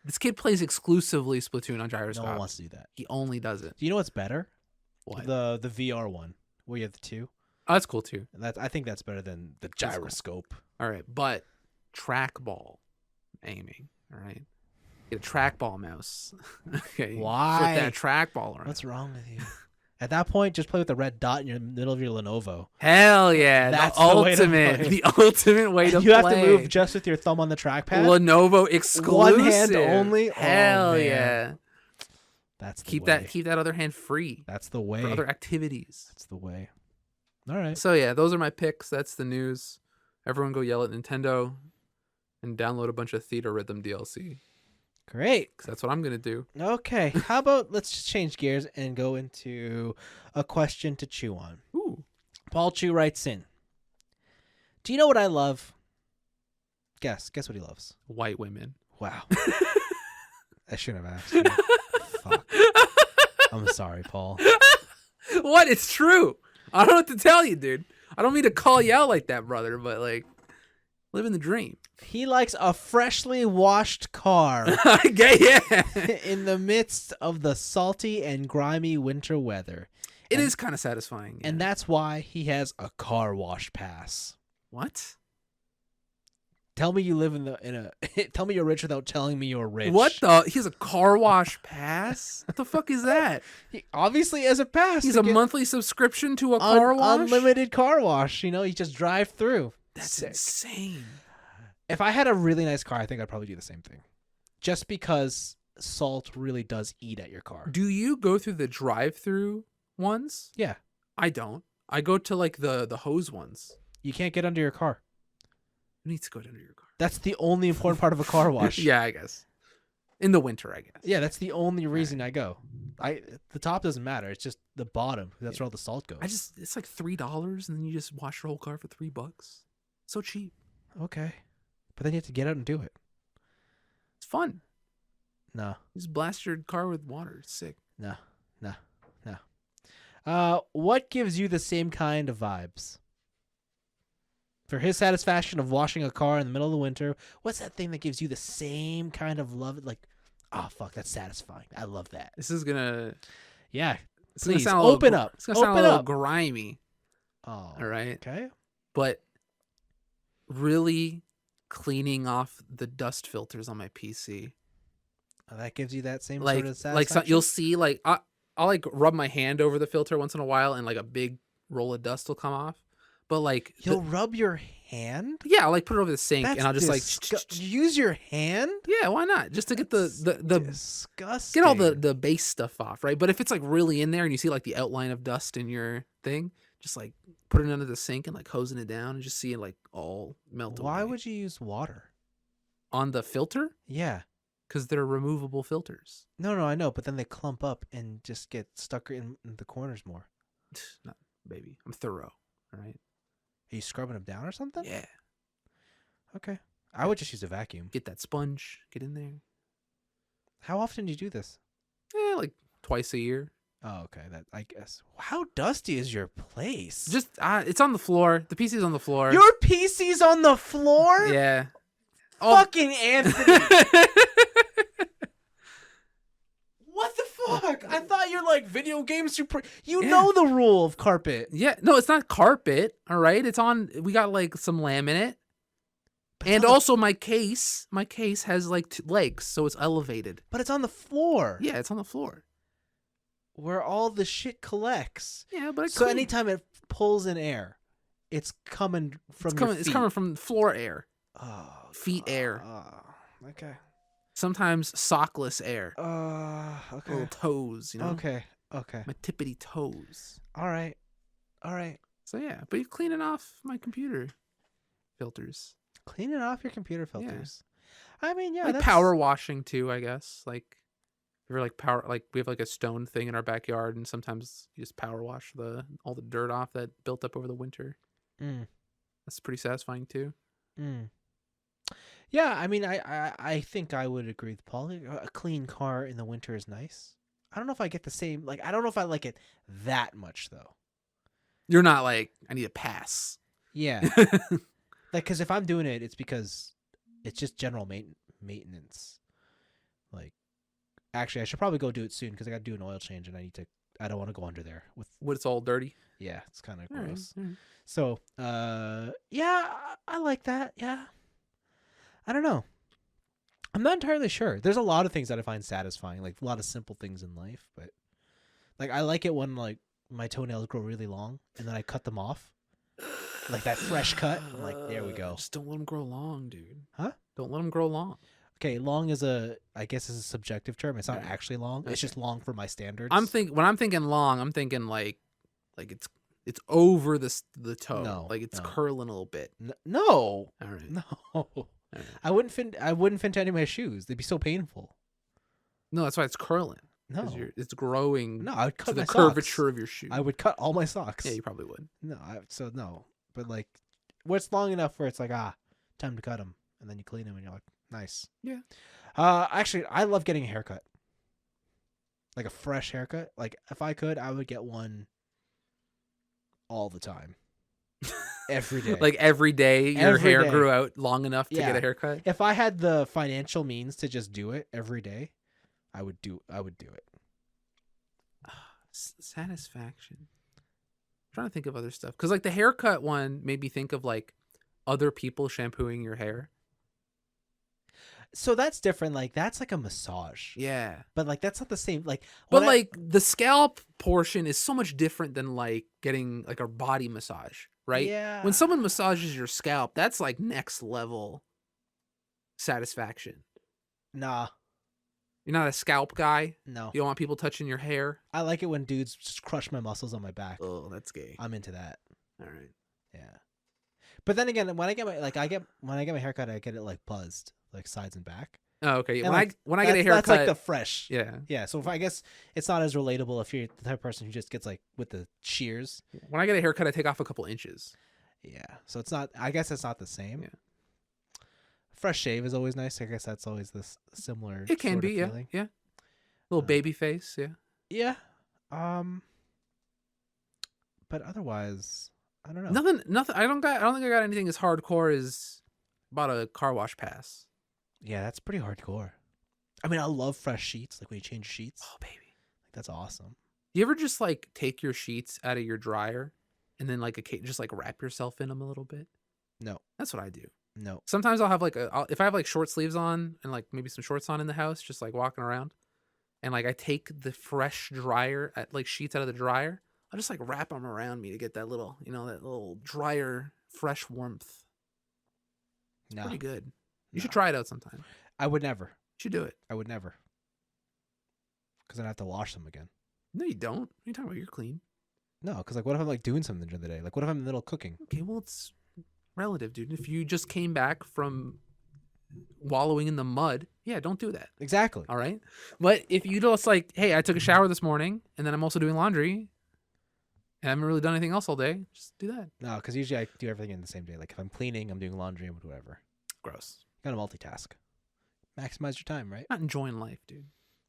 This kid plays exclusively Splatoon on gyroscope. No one wants to do that. He only does it. Do you know what's better? What? The VR one, where you have the 2. Oh, that's cool too. And I think that's better than the That's cool. gyroscope. All right, but trackball aiming. All right, get a trackball mouse. Okay. Why? Flip that trackball around. What's wrong with you? At that point, just play with the red dot in the middle of your Lenovo. Hell yeah! That's the the way to ultimate, play. the ultimate way to You play. have to move just with your thumb on the trackpad. Lenovo exclusive. One hand only. Hell Oh, man. yeah! That's the Keep way. that other hand free That's the way. for other activities. That's the way. All right. So yeah, those are my picks. That's the news. Everyone go yell at Nintendo and download a bunch of Theater Rhythm DLC. Great. 'Cause that's what I'm gonna do. Okay. How about let's just change gears and go into a question to chew on. Ooh. Paul Chu writes in. Do you know what I love? Guess what he loves. White women. Wow. I shouldn't have asked you. Fuck. I'm sorry, Paul. What? It's true. I don't know what to tell you, dude. I don't mean to call you out like that, brother, but like, living the dream. He likes a freshly washed car Yeah. in the midst of the salty and grimy winter weather. It is kind of satisfying. And yeah. that's why he has a car wash pass. What? Tell me you live in a tell me you're rich without telling me you're rich. What the? He has a car wash pass? What the fuck is that? He obviously has a pass. He's to a get monthly subscription to a car wash? unlimited car wash. You just drive through. That's Sick. insane. If I had a really nice car, I think I'd probably do the same thing. Just because salt really does eat at your car. Do you go through the drive-through ones? Yeah. I don't. I go to like the hose ones. You can't get under your car. Who needs to go under your car? That's the only important part of a car wash. Yeah, I guess. In the winter, I guess. Yeah, that's the only reason I go. The top doesn't matter. It's just the bottom. That's where all the salt goes. It's like $3 and then you just wash your whole car for $3. So cheap. Okay. But then you have to get out and do it. It's fun. No. You just blast your car with water. It's sick. No. What gives you the same kind of vibes? For his satisfaction of washing a car in the middle of the winter, what's that thing that gives you the same kind of love? Like, oh, fuck, that's satisfying. I love that. This is gonna. Yeah. It's gonna Please, sound a little open up. It's gonna sound Open a little up. grimy. Oh. All right. Okay. But really cleaning off the dust filters on my PC. Oh, that gives you that same Like, sort of satisfaction? you'll see, like, I'll like rub my hand over the filter once in a while and like a big roll of dust will come off. but like You'll rub your hand? yeah, I'll like put it over the sink That's and I'll just like use your hand? yeah, why not? Just to get the Disgusting. get all the base stuff off, right? But if it's like really in there and you see like the outline of dust in your thing, just like put it under the sink and like hosing it down and just see it like all melt away. Why would you use water? On the filter? Yeah. Because they're removable filters. No, I know, but then they clump up and just get stuck in the corners more. Not, baby. I'm thorough. All right. Are you scrubbing them down or something? Yeah. Okay. I would just use a vacuum. Get that sponge. Get in there. How often do you do this? Yeah, like twice a year. Oh, okay. That I guess. How dusty is your place? Just it's on the floor. The PC's on the floor. Your PC's on the floor? Yeah. Fucking Anthony. What the fuck? I thought you're like video game super. You know the rule of carpet. Yeah. No, it's not carpet. All right. It's on. We got like some laminate. But And also my case has like legs, so it's elevated. But it's on the floor. Yeah, it's on the floor. Where all the shit collects. Yeah, but so anytime it pulls in air, it's coming from your feet. It's coming from floor air. Oh, feet air. Okay. Sometimes sockless air. Okay. Little toes, you know? Okay. My tippity toes. All right. So yeah, but you're cleaning off my computer filters. Cleaning off your computer filters. Yeah. I mean, yeah. Like that's... power washing too, I guess. Like if you're like we have like a stone thing in our backyard and sometimes you just power wash all the dirt off that built up over the winter. That's pretty satisfying too. Yeah, I mean, I think I would agree with Paul. A clean car in the winter is nice. I don't know if I get the same. Like, I don't know if I like it that much though. You're not like I need a pass. Yeah, like because if I'm doing it, it's because it's just general maintenance. Like, actually, I should probably go do it soon because I got to do an oil change and I don't want to go under there with when it's all dirty. Yeah, it's kind of gross. All right. So, yeah, I like that. Yeah. I don't know. I'm not entirely sure. There's a lot of things that I find satisfying, like a lot of simple things in life, but like I like it when like my toenails grow really long and then I cut them off. Like that fresh cut. I'm like, there we go. Just don't let them grow long, dude. Huh? Don't let them grow long. Okay, long I guess is a subjective term. It's not actually long. Okay. It's just long for my standards. When I'm thinking long, I'm thinking like it's over the toe. No, like it's curling a little bit. No. All right. No. Right. I wouldn't fit any of my shoes. They'd be so painful. No, that's why it's curling. No, it's growing. No, I would cut to my the curvature socks. of your shoe. I would cut all my socks. Yeah, you probably would. No, no, but like, what's long enough where it's like time to cut them, and then you clean them, and you're like, nice. Yeah. Actually, I love getting a haircut. Like a fresh haircut. Like if I could, I would get one all the time. Every day. Like every day your hair grew out long enough to get a haircut? If I had the financial means to just do it every day, I would do it. Satisfaction. I'm trying to think of other stuff. Because like the haircut one made me think of like other people shampooing your hair. So that's different. Like that's like a massage. Yeah. But like that's not the same. Like, but like the scalp portion is so much different than like getting like a body massage, right? Yeah. When someone massages your scalp, that's like next level satisfaction. Nah. You're not a scalp guy? No. You don't want people touching your hair? I like it when dudes just crush my muscles on my back. Oh, that's gay. I'm into that. All right. Yeah. But then again, when I get my haircut, I get it like buzzed, like sides and back. Oh, okay. And when I get a haircut, that's like the fresh. Yeah. Yeah. So if I guess it's not as relatable if you're the type of person who just gets like with the shears. When I get a haircut, I take off a couple inches. Yeah. So it's not. I guess it's not the same. Yeah. Fresh shave is always nice. I guess that's always this similar. It can be. Yeah. Feeling. Yeah. Little baby face. Yeah. Yeah. But otherwise, I don't know. Nothing. I don't think I got anything as hardcore as bought a car wash pass. Yeah, that's pretty hardcore. I mean, I love fresh sheets. Like when you change sheets. Oh, baby. Like, that's awesome. You ever just like take your sheets out of your dryer and then like just like wrap yourself in them a little bit? No. That's what I do. No. Sometimes I'll have like if I have like short sleeves on and like maybe some shorts on in the house, just like walking around, and like I take the fresh dryer like sheets out of the dryer, I'll just like wrap them around me to get that little, that little drier, fresh warmth. No, Pretty good. You No. should try it out sometime. I would never. You should do it. I would never. Because then I have to wash them again. No, you don't. What are you talking about? You're clean. No, because like, what if I'm like doing something during the day? Like, what if I'm in the middle of cooking? Okay, well, it's relative, dude. If you just came back from wallowing in the mud, yeah, don't do that. Exactly. All right. But if you just like, hey, I took a shower this morning and then I'm also doing laundry and I haven't really done anything else all day, just do that. No, because usually I do everything in the same day. Like if I'm cleaning, I'm doing laundry, and whatever. Gross. Gotta multitask. Maximize your time, right? Not enjoying life, dude.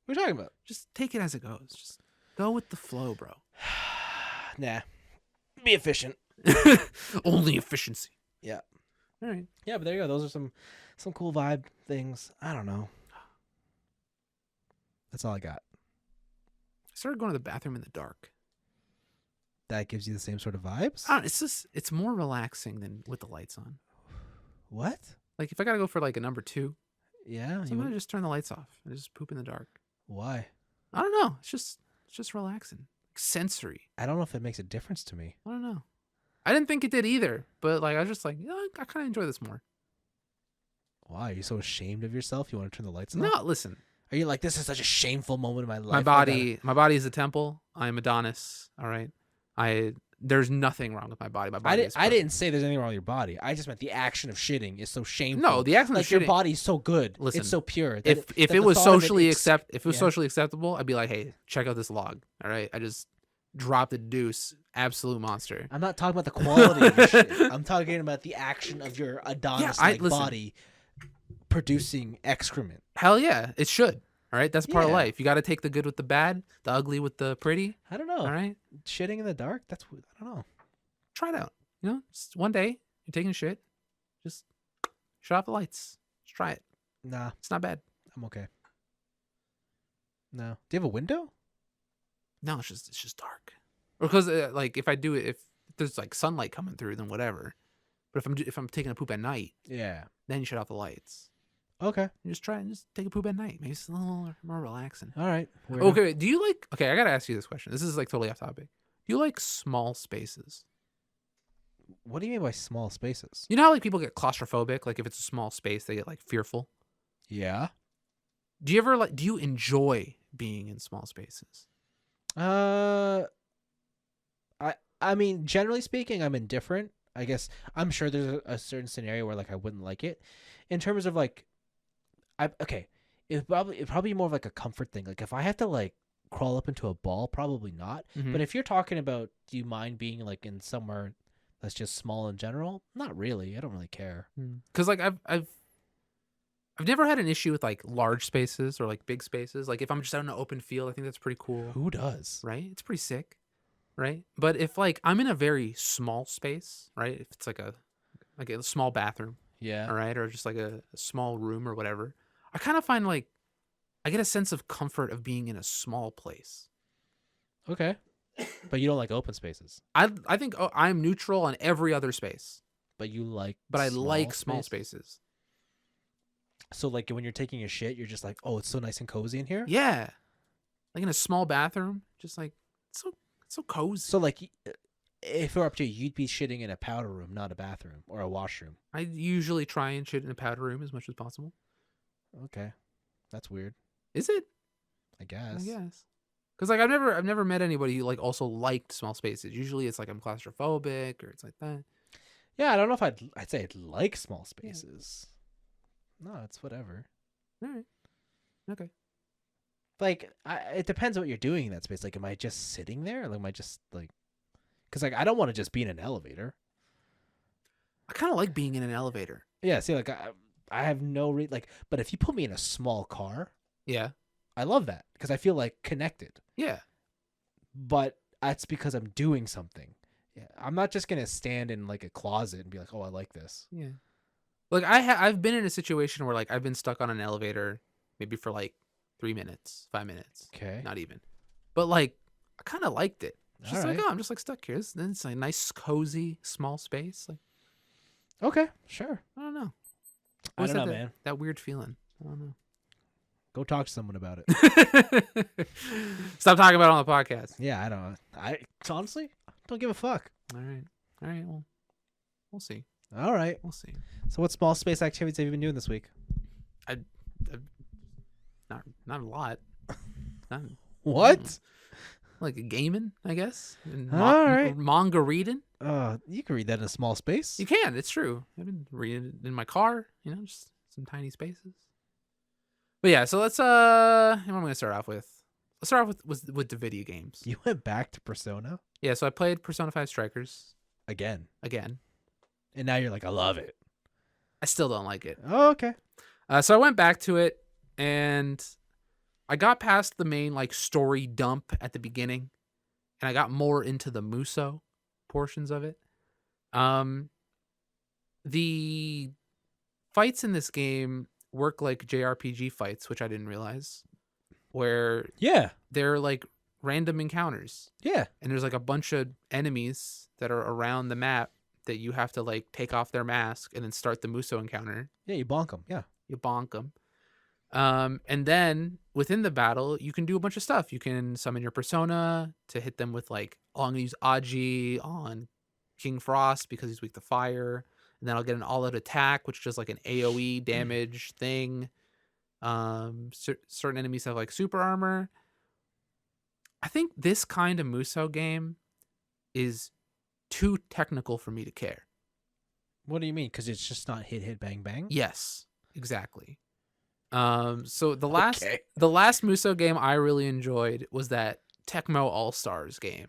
What are you talking about? Just take it as it goes. Just go with the flow, bro. Nah. Be efficient. Only efficiency. Yeah. All right. Yeah, but there you go. Those are some cool vibe things. I don't know. That's all I got. I started going to the bathroom in the dark. That gives you the same sort of vibes? I don't know, it's more relaxing than with the lights on. What? Like if I gotta go for like a number 2, Yeah. so I'm gonna just turn the lights off and just poop in the dark. Why? I don't know. It's just relaxing. Like sensory. I don't know if it makes a difference to me. I don't know. I didn't think it did either, but like I was just like, I kind of enjoy this more. Why? Are you so ashamed of yourself? You want to turn the lights on? No, listen. Are you like, this is such a shameful moment in my life? My body is a temple. I am Adonis. All right. There's nothing wrong with my body. My body is I didn't say there's anything wrong with your body. I just meant the action of shitting is so shameful. No, the action of like shitting. your body's so good. Listen, it's so pure. If that it the was thought of socially yeah. socially acceptable, I'd be like, hey, check out this log. All right. I just dropped a deuce. Absolute monster. I'm not talking about the quality of your shit. I'm talking about the action of your Adonis-like body producing excrement. Hell yeah, it should. All right, that's part of Yeah. life. You got to take the good with the bad, the ugly with the pretty. I don't know. All right, Shitting in the dark? I don't know. try it out. Just one day you're taking a shit, just shut off the lights. Just try it. Nah, It's not bad. I'm okay. No. Do you have a window? No, it's just dark. Or because like if I do it, if there's like sunlight coming through, then whatever. But if I'm taking a poop at night, Yeah. then you shut off the lights. Okay. You just try and just take a poop at night. Maybe it's a little more relaxing. All right. Okay, do you like? Okay, I gotta ask you this question. This is like totally off topic. Do you like small spaces? What do you mean by small spaces? You know how like people get claustrophobic? Like if it's a small space, they get like fearful. Yeah. Do you ever do you enjoy being in small spaces? I mean, generally speaking, I'm indifferent. I guess I'm sure there's a certain scenario where like I wouldn't like it. In terms of like, it'd probably be more of like a comfort thing. Like if I have to like crawl up into a ball, probably not. Mhm. But if you're talking about, do you mind being like in somewhere that's just small in general? Not really. I don't really care. Because like I've never had an issue with like large spaces or like big spaces. Like if I'm just out in an open field, I think that's pretty cool. Who does? Right? It's pretty sick. Right? But if like I'm in a very small space, right? If it's like a small bathroom, Yeah. all right, or just like a small room or whatever, I kind of find like I get a sense of comfort of being in a small place. Okay. But you don't like open spaces. I think I'm neutral on every other space, But you like. but I like small spaces. So like when you're taking a shit, you're just like, oh, it's so nice and cozy in here. Yeah, like in a small bathroom, just like it's so cozy. So like, if it were up to you, you'd be shitting in a powder room, not a bathroom or a washroom. I usually try and shit in a powder room as much as possible. Okay, that's weird. Is it? I guess. I guess. Because like I've never met anybody who like also liked small spaces. Usually it's like I'm claustrophobic or it's like that. Yeah, I don't know if I'd say I'd like small spaces. No, it's whatever. All right. Okay. Like, it depends on what you're doing in that space. Like, am I just sitting there? Like, am I just like, because like I don't want to just be in an elevator. I kind of like being in an elevator. Yeah. See, like I have no but if you put me in a small car, Yeah. I love that because I feel like connected. Yeah. But that's because I'm doing something. Yeah, I'm not just gonna stand in like a closet and be like, oh, I like this. Yeah. Like I've been in a situation where like I've been stuck on an elevator maybe for like 3 minutes, 5 minutes. Okay. Not even. But like I kind of liked it. It's just All like, right. oh, I'm just like stuck here. Then it's like a nice cozy small space. Like Okay, sure. I don't know. I don't know, that, man. That weird feeling. I don't know. Go talk to someone about it. Stop talking about it on the podcast. Yeah, I don't. I honestly don't give a fuck. All right. Well, we'll see. All right. We'll see. So, what small space activities have you been doing this week? I not a lot. Not, What? like gaming, I guess. And All right. manga reading. You can read that in a small space. You can. It's true. I've been reading it in my car. Just some tiny spaces. But yeah, so let's what am I going to start off with? Let's start off with the video games. You went back to Persona Yeah, so I played Persona 5 Strikers again, and now you're like, I love it. I still don't like it. Oh, okay. So I went back to it, and I got past the main like story dump at the beginning, and I got more into the Muso portions of it. The fights in this game work like JRPG fights, which I didn't realize, where they're like random encounters. Yeah. And there's like a bunch of enemies that are around the map that you have to like take off their mask and then start the Muso encounter. Yeah, you bonk them. Yeah. You bonk them. And then within the battle, you can do a bunch of stuff. You can summon your persona to hit them with like, oh, I'm going to use Aji on King Frost because he's weak to fire. And then I'll get an all-out attack, which is like an AoE damage thing. Certain enemies have like super armor. I think this kind of Muso game is too technical for me to care. What do you mean? Because it's just not hit, bang, bang? Yes, exactly. So the last Muso game I really enjoyed was that Tecmo All-Stars game.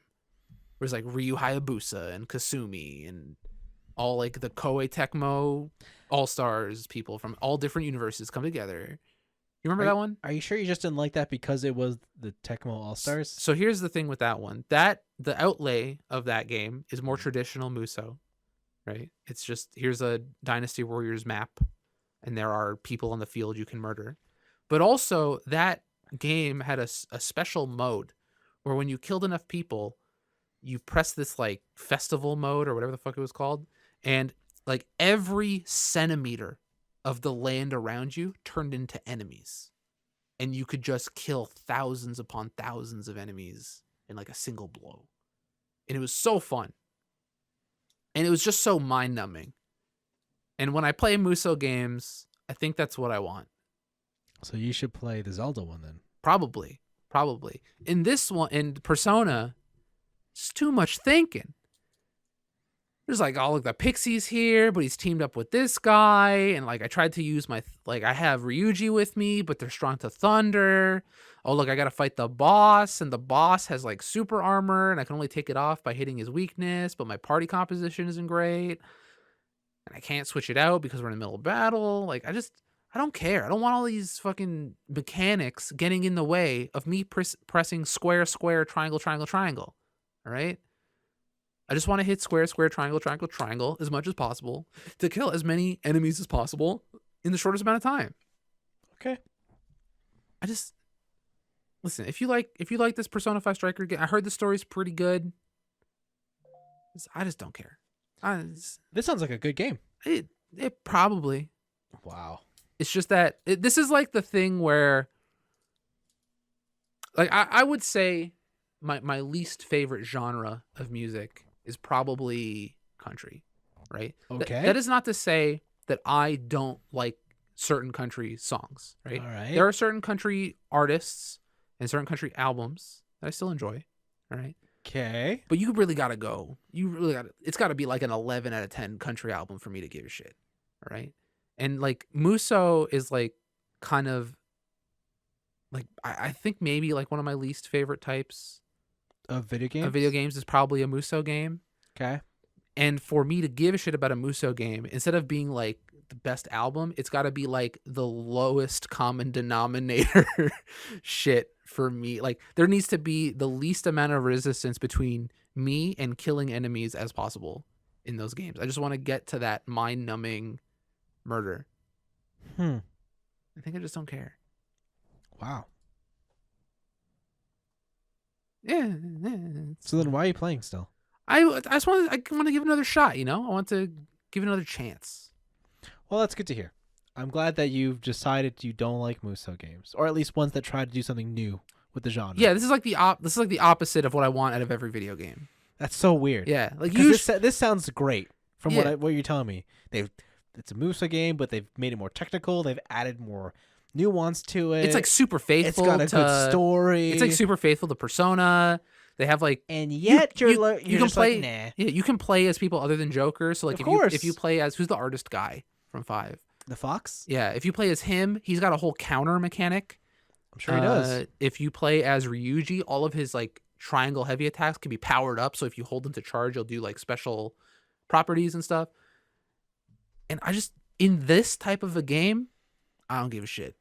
Where it's like Ryu Hayabusa and Kasumi and all like the Koei Tecmo All-Stars people from all different universes come together. You remember that one? Are you sure you just didn't like that because it was the Tecmo All-Stars? So here's the thing with that one. The outlay of that game is more traditional Muso, right? It's just, here's a Dynasty Warriors map, and there are people on the field you can murder. But also, that game had a special mode where when you killed enough people, you press this like festival mode or whatever the fuck it was called, and like every centimeter of the land around you turned into enemies, and you could just kill thousands upon thousands of enemies in like a single blow. And it was so fun, and it was just so mind-numbing. And when I play Muso games, I think that's what I want. So you should play the Zelda one then. Probably in this one, in Persona, it's too much thinking. There's like all of the pixies here, but he's teamed up with this guy. And like, I tried to use I have Ryuji with me, but they're strong to thunder. Oh, look, I got to fight the boss, and the boss has like super armor, and I can only take it off by hitting his weakness, but my party composition isn't great. And I can't switch it out because we're in the middle of battle. Like, I don't care. I don't want all these fucking mechanics getting in the way of me pressing square, square, triangle, triangle, triangle. All right? I just want to hit square, square, triangle, triangle, triangle as much as possible to kill as many enemies as possible in the shortest amount of time. Okay. Listen, if you like this Persona 5 Striker game, I heard the story's pretty good. I just don't care. This sounds like a good game. It probably. Wow. It's just that this is like the thing where, like, I would say my least favorite genre of music is probably country, right? Okay. That is not to say that I don't like certain country songs, right? All right. There are certain country artists and certain country albums that I still enjoy, all right? Okay. But you really got to go. It's got to be like an 11 out of 10 country album for me to give a shit, all right? And like Muso is like kind of like, I think maybe like one of my least favorite types of video games. Of video games is probably a Muso game. Okay. And for me to give a shit about a Muso game, instead of being like the best album, it's got to be like the lowest common denominator shit for me. Like, there needs to be the least amount of resistance between me and killing enemies as possible in those games. I just want to get to that mind-numbing murder. I think I just don't care. Wow. Yeah. So then why are you playing still? I want to give it another shot, I want to give it another chance. Well, that's good to hear. I'm glad that you've decided you don't like Muso games, or at least ones that try to do something new with the genre. Yeah, this is like the opposite of what I want out of every video game. That's so weird. Yeah, like Because this sounds great from Yeah. what you're telling me. It's a Muso game, but they've made it more technical. They've added more nuance to it. It's like super faithful. It's got a good story. It's like super faithful to Persona. They have like, and yet you can just play. like, nah. Yeah, you can play as people other than Joker. So like, if you play as, who's the artist guy from 5? The Fox. Yeah, if you play as him, he's got a whole counter mechanic. I'm sure he does. If you play as Ryuji, all of his like triangle heavy attacks can be powered up. So if you hold them to charge, you'll do like special properties and stuff. And I just, in this type of a game, I don't give a shit.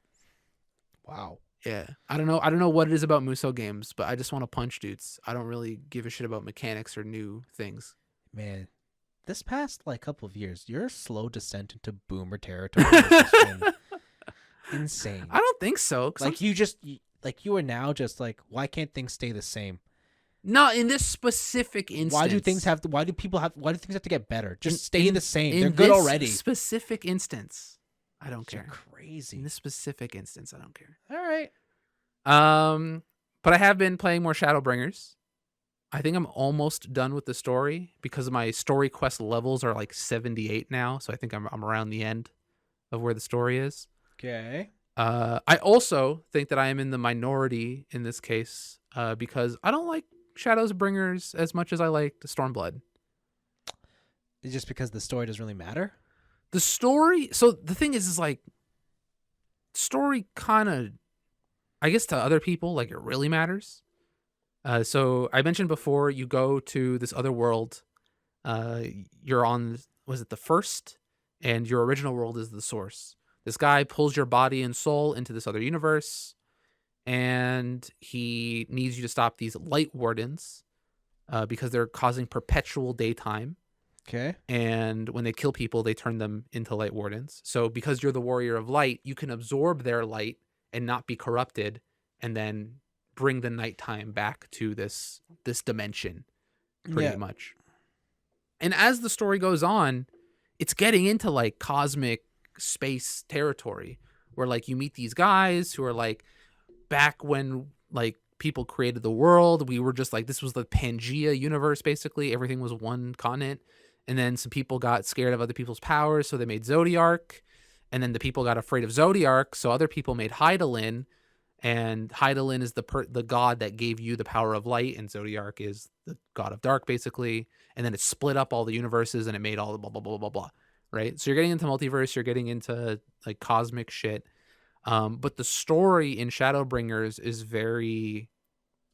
Wow. Yeah. I don't know what it is about Muso games, but I just want to punch dudes. I don't really give a shit about mechanics or new things. Man, this past like couple of years, your slow descent into boomer territory has just been insane. I don't think so. Like you are now just like, why can't things stay the same? Not in this specific instance. Why do things have to get better? Just stay the same. They're good already. Specific instance, I don't care. Crazy. In this specific instance, I don't care. All right. But I have been playing more Shadowbringers. I think I'm almost done with the story because my story quest levels are like 78 now, so I think I'm around the end of where the story is. Okay. I also think that I am in the minority in this case because I don't like Shadowbringers as much as I like Stormblood. It's just because the story doesn't really matter? The story, so the thing is like, story kind of, I guess to other people, like it really matters. So I mentioned before, you go to this other world. You're on, was it the first? And your original world is the source. This guy pulls your body and soul into this other universe, and he needs you to stop these light wardens because they're causing perpetual daytime. Okay. And when they kill people, they turn them into light wardens. So because you're the warrior of light, you can absorb their light and not be corrupted, and then bring the nighttime back to this dimension pretty much. And as the story goes on, it's getting into like cosmic space territory where like you meet these guys who are like, back when like people created the world, we were just like, this was the Pangea universe, basically. Everything was one continent. And then some people got scared of other people's powers, so they made Zodiark. And then the people got afraid of Zodiark, so other people made Hydaelyn. And Hydaelyn is the god that gave you the power of light, and Zodiark is the god of dark, basically. And then it split up all the universes, and it made all the blah, blah, blah, blah, blah, right? So you're getting into multiverse, you're getting into like cosmic shit. But the story in Shadowbringers is very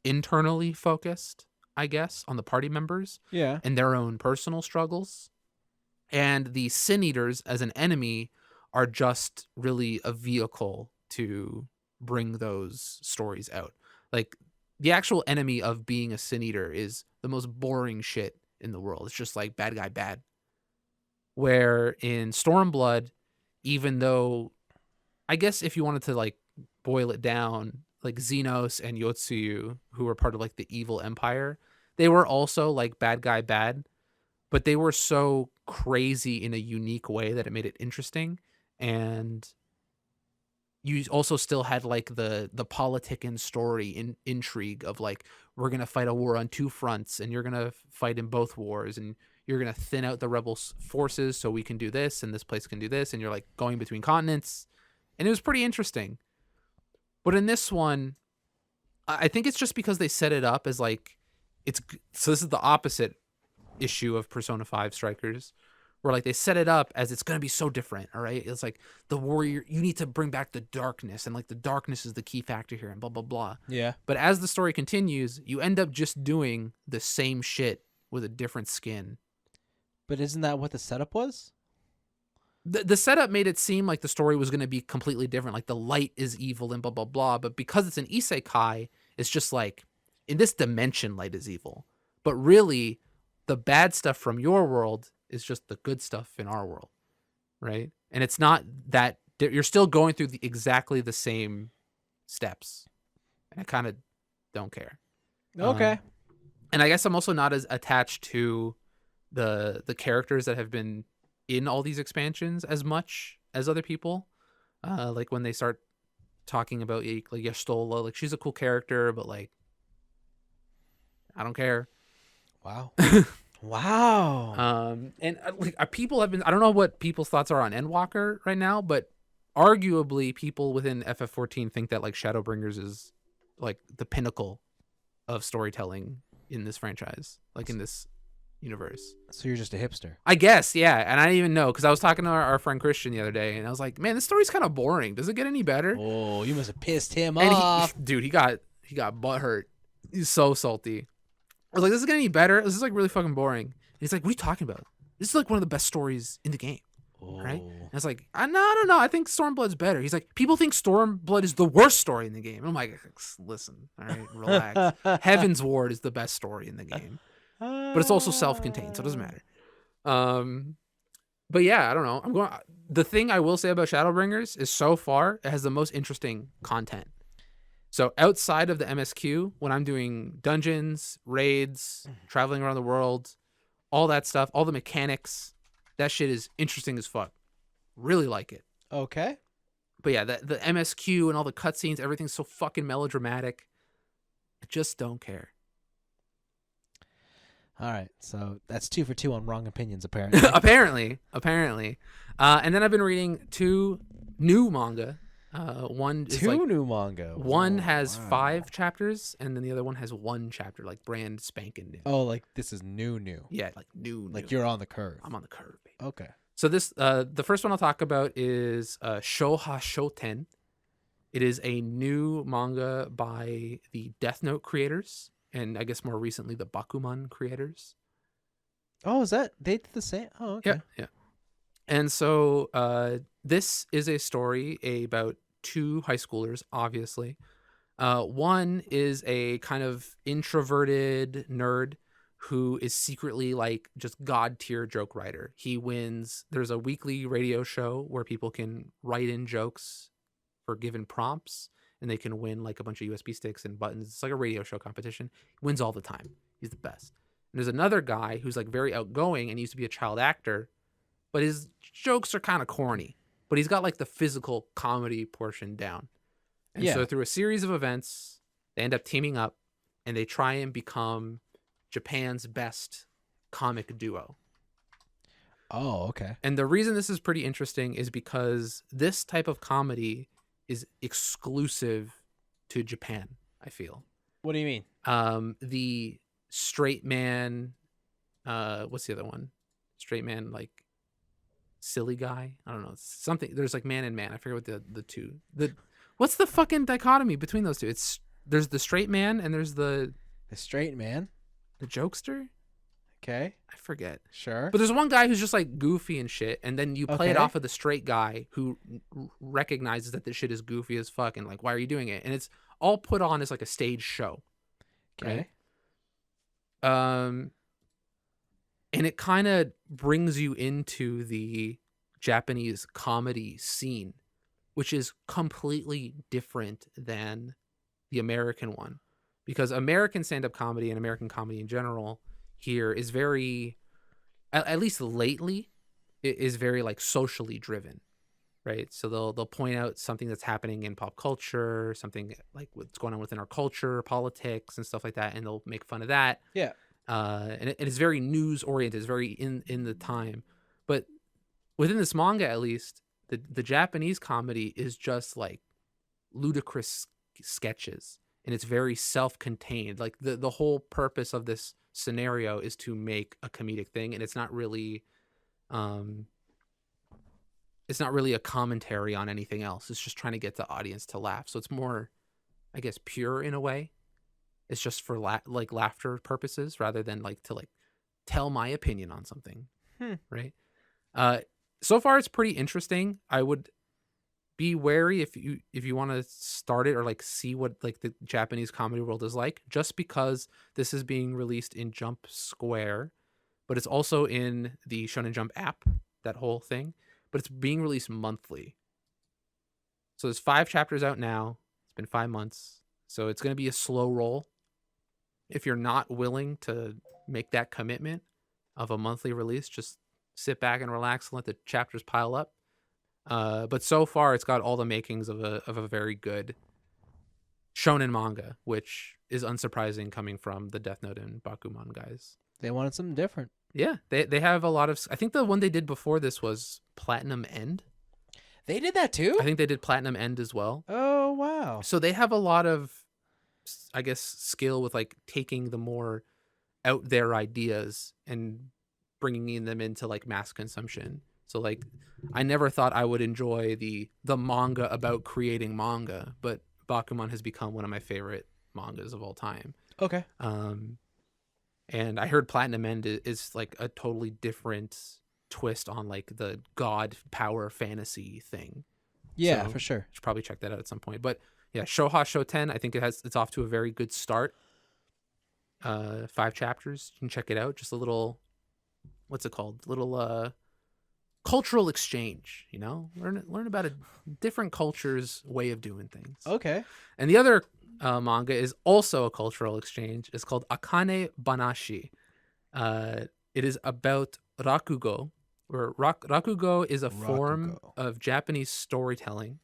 internally focused, I guess, on the party members and their own personal struggles. And the Sin Eaters as an enemy are just really a vehicle to bring those stories out. Like the actual enemy of being a Sin Eater is the most boring shit in the world. It's just like bad guy bad. Where in Stormblood, even though I guess if you wanted to like boil it down, like Xenos and Yotsuyu, who were part of like the evil empire, they were also like bad guy bad, but they were so crazy in a unique way that it made it interesting. And you also still had like the politic and story intrigue of like, we're going to fight a war on two fronts, and you're going to fight in both wars, and you're going to thin out the rebel forces so we can do this and this place can do this. And you're like going between continents. And it was pretty interesting. But in this one, I think it's just because they set it up as like, so this is the opposite issue of Persona 5 Strikers, where like they set it up as it's going to be so different. All right. It's like the warrior, you need to bring back the darkness, and like the darkness is the key factor here, and blah, blah, blah. Yeah. But as the story continues, you end up just doing the same shit with a different skin. But isn't that what the setup was? The setup made it seem like the story was going to be completely different. Like the light is evil and blah, blah, blah. But because it's an isekai, it's just like, in this dimension, light is evil. But really, the bad stuff from your world is just the good stuff in our world, right? And it's not that you're still going through exactly the same steps. And I kind of don't care. Okay. And I guess I'm also not as attached to the characters that have been in all these expansions as much as other people. Like when they start talking about like Yastola, like she's a cool character, but like I don't care. Wow. Wow. And like people have been, I don't know what people's thoughts are on Endwalker right now, but arguably people within FF14 think that like Shadowbringers is like the pinnacle of storytelling in this franchise, like in this universe. So you're just a hipster. I guess, yeah. And I didn't even know because I was talking to our friend Christian the other day, and I was like, "Man, this story's kind of boring. Does it get any better?" Oh, you must have pissed him And off. dude, he got butthurt. He's so salty. I was like, "Does it get any better? This is like really fucking boring." And he's like, "What are you talking about? This is like one of the best stories in the game." Right? And I was like, I don't know. I think Stormblood's better. He's like, people think Stormblood is the worst story in the game. And I'm like, listen, all right, relax. Heaven's Ward is the best story in the game, but it's also self-contained, so it doesn't matter. But yeah, I don't know. The thing I will say about Shadowbringers is so far it has the most interesting content. So outside of the MSQ, when I'm doing dungeons, raids, traveling around the world, all that stuff, all the mechanics, that shit is interesting as fuck. Really like it. Okay. But yeah, the MSQ and all the cutscenes, everything's so fucking melodramatic. I just don't care. All right. So that's 2 for 2 on wrong opinions, apparently. apparently. And then I've been reading 2 new manga. One is 2 new manga. One has 5 chapters, and then the other one has 1 chapter, like brand spanking new. Oh, like this is new. Yeah, like new. Like you're on the curve. I'm on the curve, baby. Okay. So this, the first one I'll talk about is Shoha Shoten. It is a new manga by the Death Note creators, and I guess more recently the Bakuman creators. Oh, is that they did the same? Oh, okay. Yeah. And so this is a story about 2 high schoolers, obviously. One is a kind of introverted nerd who is secretly like just god tier joke writer. He wins. There's a weekly radio show where people can write in jokes for given prompts, and they can win like a bunch of USB sticks and buttons. It's like a radio show competition. He wins all the time. He's the best. And there's another guy who's like very outgoing and used to be a child actor, but his jokes are kind of corny. But he's got like the physical comedy portion down. And so through a series of events, they end up teaming up and they try and become Japan's best comic duo. Oh, okay. And the reason this is pretty interesting is because this type of comedy is exclusive to Japan, I feel. What do you mean? The straight man, what's the other one? Straight man, like silly guy. I don't know. It's something. There's like man and man. I forget what the two. What's the fucking dichotomy between those two? There's the straight man and there's the straight man, the jokester. Okay, I forget. Sure. But there's one guy who's just like goofy and shit, and then you play it off of the straight guy who recognizes that this shit is goofy as fuck, and like, why are you doing it? And it's all put on as like a stage show. Okay. Right? And it kind of brings you into the Japanese comedy scene, which is completely different than the American one, because American stand-up comedy and American comedy in general here is very, at least lately, it is very like socially driven, right? So they'll point out something that's happening in pop culture, something like what's going on within our culture, politics and stuff like that, and they'll make fun of that. Yeah. And it's very news oriented. It's very in the time, but within this manga, at least, the Japanese comedy is just like ludicrous sketches, and it's very self-contained. Like the whole purpose of this scenario is to make a comedic thing, and it's not really a commentary on anything else. It's just trying to get the audience to laugh. So it's more, I guess, pure in a way. It's just for like laughter purposes rather than like to like tell my opinion on something. Right. So far it's pretty interesting. I would be wary if you want to start it or like see what like the Japanese comedy world is like, just because this is being released in Jump Square, but it's also in the Shonen Jump app, that whole thing, but it's being released monthly. So there's 5 chapters out now. It's been 5 months. So it's going to be a slow roll. If you're not willing to make that commitment of a monthly release, just sit back and relax and let the chapters pile up. But so far, it's got all the makings of a very good shonen manga, which is unsurprising coming from the Death Note and Bakuman guys. They wanted something different. Yeah, they have a lot of. I think the one they did before this was Platinum End. They did that too? I think they did Platinum End as well. Oh, wow. So they have a lot of, I guess, skill with like taking the more out there ideas and bringing them into like mass consumption. So like, I never thought I would enjoy the manga about creating manga, but Bakuman has become one of my favorite mangas of all time. Okay. And I heard Platinum End is like a totally different twist on like the god power fantasy thing. Yeah, So, for sure. should probably check that out at some point. But yeah, Shoha Shoten, I think it's off to a very good start. 5 chapters. You can check it out. Just a little, what's it called? Little cultural exchange, you know? Learn about a different culture's way of doing things. Okay. And the other manga is also a cultural exchange. It's called Akane Banashi. It is about rakugo, where rakugo is a form Rakugo. of Japanese storytelling,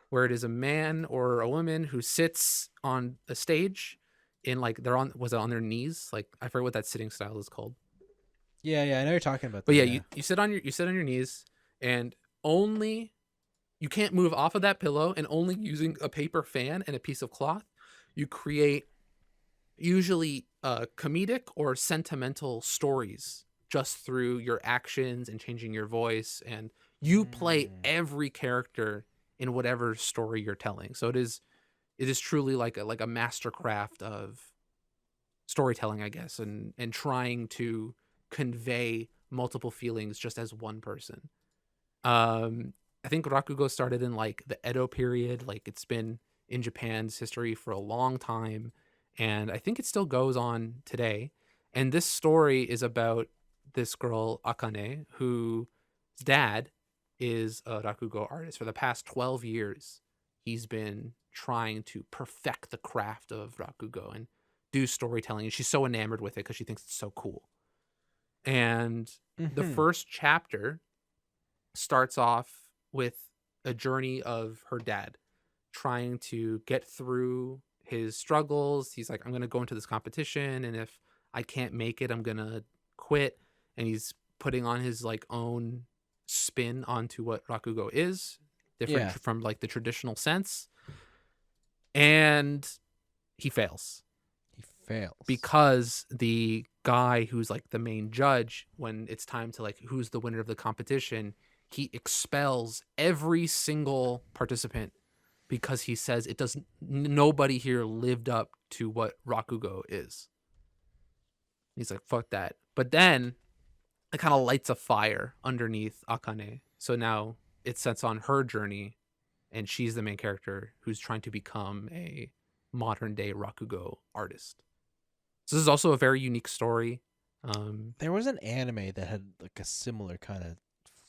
where it is a man or a woman who sits on a stage in like was it on their knees? Like I forget what that sitting style is called. Yeah, I know you're talking about that. But yeah, you sit on your knees, and only you can't move off of that pillow, and only using a paper fan and a piece of cloth, you create usually comedic or sentimental stories just through your actions and changing your voice, and you play every character in whatever story you're telling. So it is truly like a mastercraft of storytelling, I guess, and trying to convey multiple feelings just as one person. I think Rakugo started in like the Edo period. Like it's been in Japan's history for a long time, and I think it still goes on today. And this story is about this girl Akane, whose dad is a Rakugo artist. For the past 12 years, he's been trying to perfect the craft of Rakugo and do storytelling. And she's so enamored with it because she thinks it's so cool. And the first chapter starts off with a journey of her dad trying to get through his struggles. He's like, I'm going to go into this competition, and if I can't make it, I'm going to quit. And he's putting on his like own spin onto what Rakugo is, different from like the traditional sense. And he fails. Because the guy who's like the main judge, when it's time to like who's the winner of the competition, he expels every single participant because he says nobody here lived up to what Rakugo is. He's like, fuck that. But then it kind of lights a fire underneath Akane. So now it sets on her journey, and she's the main character who's trying to become a modern day Rakugo artist. So this is also a very unique story. There was an anime that had like a similar kind of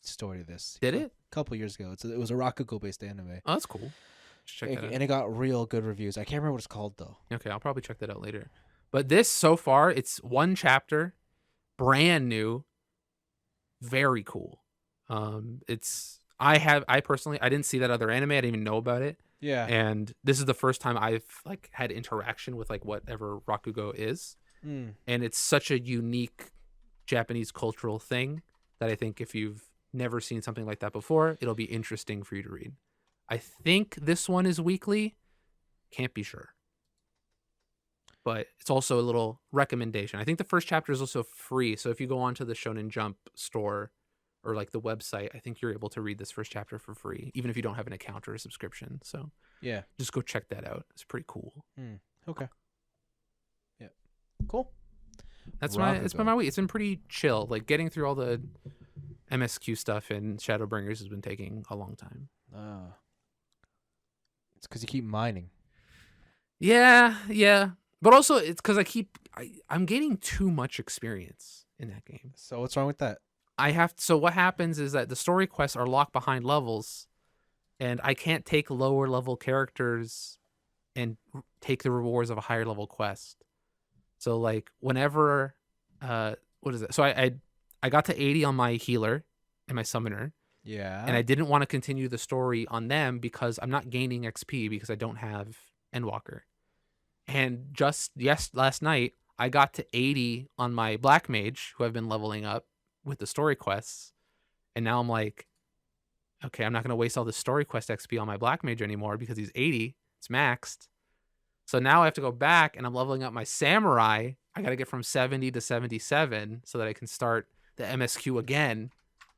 story to this. Did it? A couple years ago. It was a Rakugo based anime. Oh, that's cool. Check that out. And it got real good reviews. I can't remember what it's called though. Okay, I'll probably check that out later. But this so far, it's one chapter, brand new, very cool. I personally didn't see that other anime. I didn't even know about it. Yeah. And this is the first time I've like had interaction with like whatever Rakugo is. And it's such a unique Japanese cultural thing that I think if you've never seen something like that before, it'll be interesting for you to read. I think this one is weekly. Can't be sure. But it's also a little recommendation. I think the first chapter is also free. So if you go onto the Shonen Jump store or like the website, I think you're able to read this first chapter for free, even if you don't have an account or a subscription. So yeah, just go check that out. It's pretty cool. Okay. Yeah. Cool. It's been my week. It's been pretty chill. Like getting through all the MSQ stuff and Shadowbringers has been taking a long time. It's because you keep mining. Yeah. But also it's because I'm gaining too much experience in that game. So what's wrong with that? So what happens is that the story quests are locked behind levels, and I can't take lower level characters and take the rewards of a higher level quest. So like whenever, what is it? So I got to 80 on my healer and my summoner, and Yeah. I didn't want to continue the story on them because I'm not gaining XP because I don't have Endwalker. And just last night I got to 80 on my Black Mage, who I've been leveling up with the story quests, and now I'm like, okay, I'm not going to waste all the story quest XP on my Black Mage anymore because he's 80. It's maxed. So now I have to go back and I'm leveling up my Samurai. I got to get from 70 to 77 so that I can start the MSQ again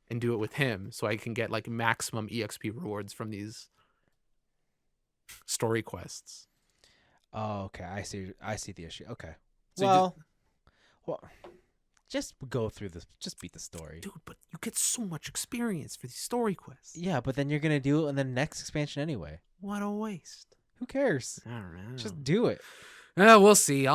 and do it with him so I can get like maximum EXP rewards from these story quests. Oh, okay. I see. I see the issue. Okay. So Well, just go through this. Just beat the story. dude, but you get so much experience for these story quests. Yeah, but then you're gonna do it in the next expansion anyway. What a waste. Who cares? I don't know. Just do it. We'll see.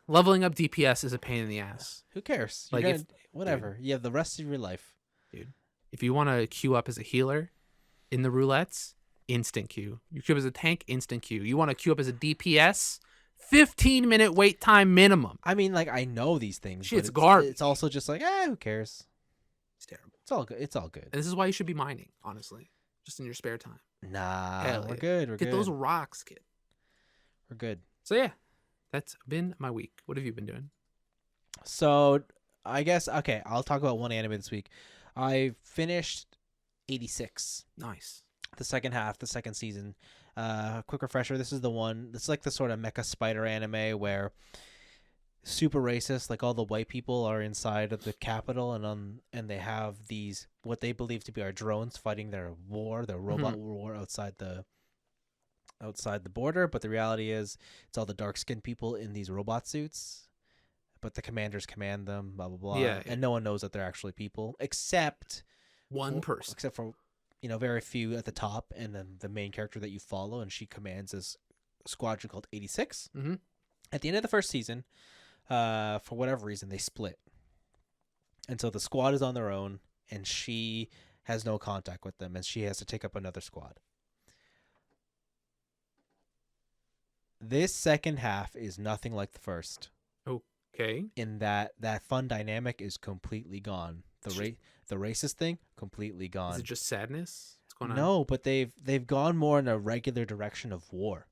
Leveling up DPS is a pain in the ass. Who cares? Like, You're whatever. You have the rest of your life. Dude, if you want to queue up as a healer in the roulettes, instant queue. You queue up as a tank, instant queue. You want to queue up as a DPS, 15-minute wait time minimum. I mean, like, I know these things. Shit's but garbage. It's also just like, who cares? It's terrible. It's all good. It's all good. And this is why you should be mining, honestly, just in your spare time. Nah, Hell we're yeah. good. We're Get good. those rocks, kid. We're good. So yeah, that's been my week. What have you been doing? So, I guess I'll talk about one anime this week. I finished 86, Nice. the second half, the second season. Quick refresher. This is the one. It's like the sort of mecha spider anime where super racist, like all the white people are inside of the capital, and they have these what they believe to be our drones fighting their robot war outside the border. But the reality is, it's all the dark skinned people in these robot suits. But the commanders command them, blah blah blah. Yeah. And no one knows that they're actually people, except One person. except for very few at the top, and then the main character that you follow, and she commands this squadron called 86. Mhm. At the end of the first season, for whatever reason, they split, and so the squad is on their own, and she has no contact with them, and she has to take up another squad. This second half is nothing like the first. Okay. In that fun dynamic is completely gone. The racist thing completely gone. Is it just sadness? What's going on? No, but they've gone more in a regular direction of war.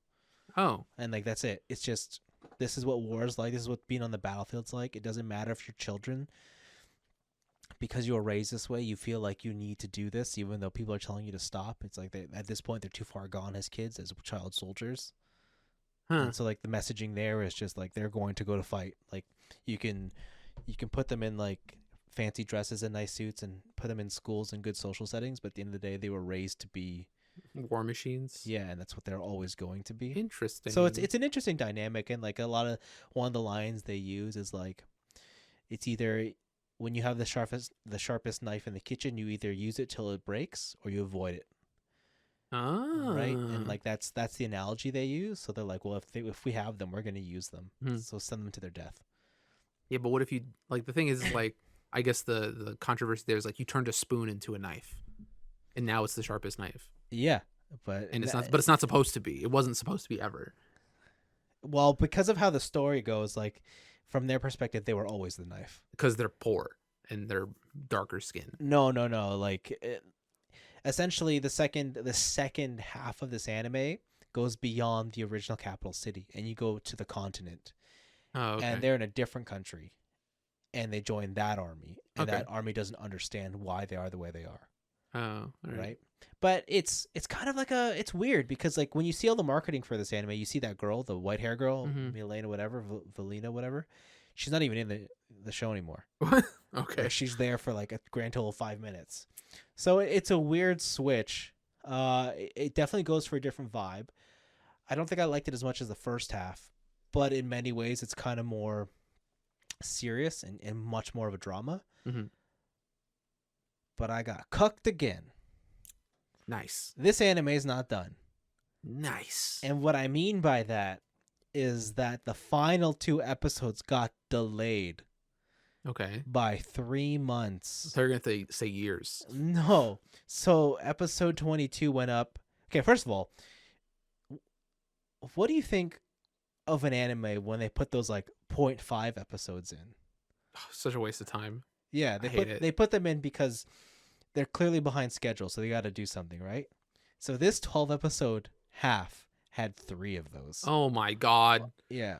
Oh. And like that's it. It's just this is what war is like. This is what being on the battlefield's like. It doesn't matter if you're children. Because you were raised this way, you feel like you need to do this, even though people are telling you to stop. It's like at this point they're too far gone as kids, as child soldiers. Huh. And so like the messaging there is just like they're going to go to fight. Like you can put them in like fancy dresses and nice suits and put them in schools and good social settings, but at the end of the day they were raised to be War machines. yeah, and that's what they're always going to be. Interesting. So it's an interesting dynamic, and like one of the lines they use is like it's either when you have the sharpest knife in the kitchen, you either use it till it breaks or you avoid it. Right, and like that's the analogy they use. So they're like, well, if we have them, we're going to use them. So send them to their death. Yeah, but what if you like the thing is like I guess the controversy there is like you turned a spoon into a knife, and now it's the sharpest knife. Yeah, but It's not. But it's not supposed to be. It wasn't supposed to be ever. Well, because of how the story goes, like from their perspective, they were always the knife because they're poor and they're darker skin. No. Like essentially, the second half of this anime goes beyond the original capital city, and you go to the continent. Oh, okay. And they're in a different country, and they join that army, and Okay. that army doesn't understand why they are the way they are. Oh, all Right. But it's kind of like it's weird because like when you see all the marketing for this anime, you see that girl, the white hair girl, Milena, whatever, Valina, whatever. She's not even in the show anymore. Okay. Like, she's there for like a grand total of 5 minutes. So it's a weird switch. It definitely goes for a different vibe. I don't think I liked it as much as the first half, but in many ways it's kind of more serious and much more of a drama. Mm-hmm. But I got cucked again. Nice. This anime is not done. Nice. And what I mean by that is that the final 2 episodes got delayed Okay. by 3 months. They're gonna say years. No. So episode 22 went up. Okay, first of all, what do you think of an anime when they put those like 0.5 episodes in? Oh, such a waste of time. Yeah, I hate it. they put them in because they're clearly behind schedule, so they got to do something, right? So this 12 episode half had 3 of those. Oh my god. Yeah.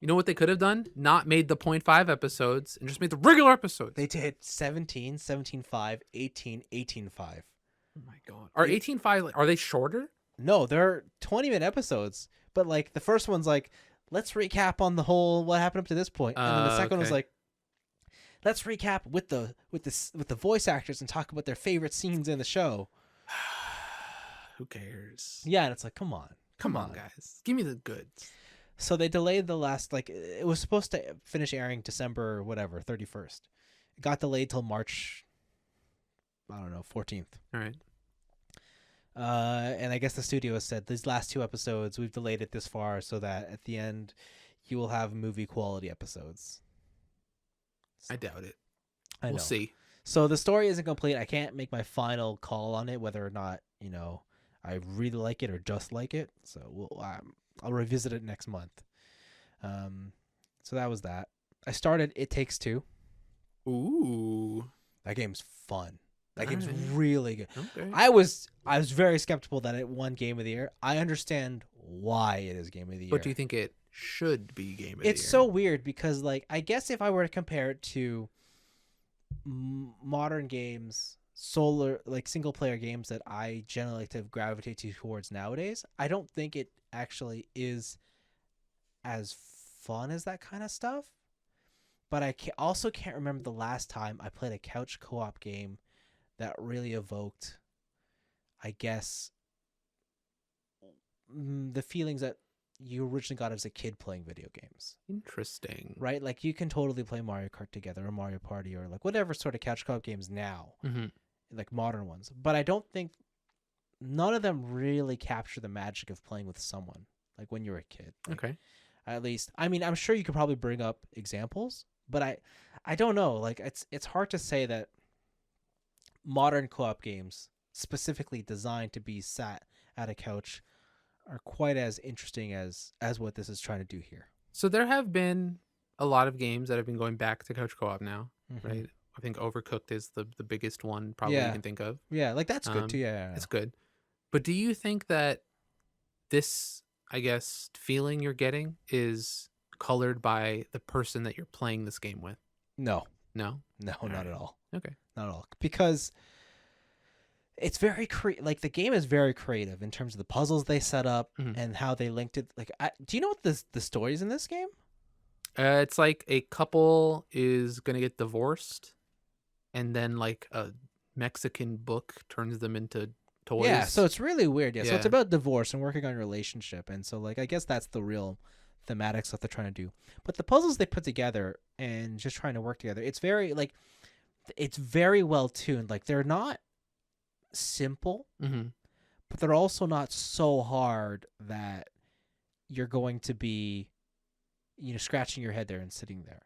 You know what they could have done? Not made the 0.5 episodes and just made the regular episodes. They did 17, 17.5, 18, 18.5. Oh my god. Are 18.5, are they shorter? No, they're 20-minute episodes, but like the first one's like, let's recap on the whole what happened up to this point, and then the second one was like, let's recap with the voice actors and talk about their favorite scenes in the show. Who cares? Yeah, and it's like, come on, guys, give me the goods. So they delayed the last, like, it was supposed to finish airing December or whatever 31st. It got delayed till March, I don't know, 14th. All right. And I guess the studio has said these last 2 episodes, we've delayed it this far so that at the end you will have movie quality episodes. I doubt it. We'll see. So the story isn't complete. I can't make my final call on it, whether or not, I really like it or just like it. So I'll revisit it next month. So that was that. I started It Takes Two. Ooh. That game's fun. That All game's right. really good. Okay. I was very skeptical that it won Game of the Year. I understand why it is Game of the Year. But do you think it should be Game of the Year? It's so weird because, like, I guess if I were to compare it to modern games, single player games that I generally like to gravitate towards nowadays, I don't think it actually is as fun as that kind of stuff. But I also can't remember the last time I played a couch co-op game that really evoked, I guess, the feelings that you originally got as a kid playing video games. Interesting. Right? Like, you can totally play Mario Kart together or Mario Party or like whatever sort of couch co-op games now, like modern ones. But I don't think none of them really capture the magic of playing with someone, like when you're a kid. Like, Okay. At least, I mean, I'm sure you could probably bring up examples, but I don't know. Like, it's hard to say that modern co-op games specifically designed to be sat at a couch are quite as interesting as what this is trying to do here. So there have been a lot of games that have been going back to couch co-op now, right? I think Overcooked is the biggest one probably you can think of. Yeah, like that's good too. Yeah. It's good. But do you think that this, I guess, feeling you're getting is colored by the person that you're playing this game with? No, No, not at all. Okay. Not at all. Because it's very like the game is very creative in terms of the puzzles they set up and how they linked it. Like, do you know what the story is in this game? It's like a couple is gonna get divorced, and then like a Mexican book turns them into toys. Yeah, so it's really weird. Yeah, so it's Yeah. about divorce and working on your relationship, and so like I guess that's the real thematic stuff they're trying to do. But the puzzles they put together and just trying to work together, it's very well tuned. Like, they're not simple, but they're also not so hard that you're going to be, scratching your head there and sitting there.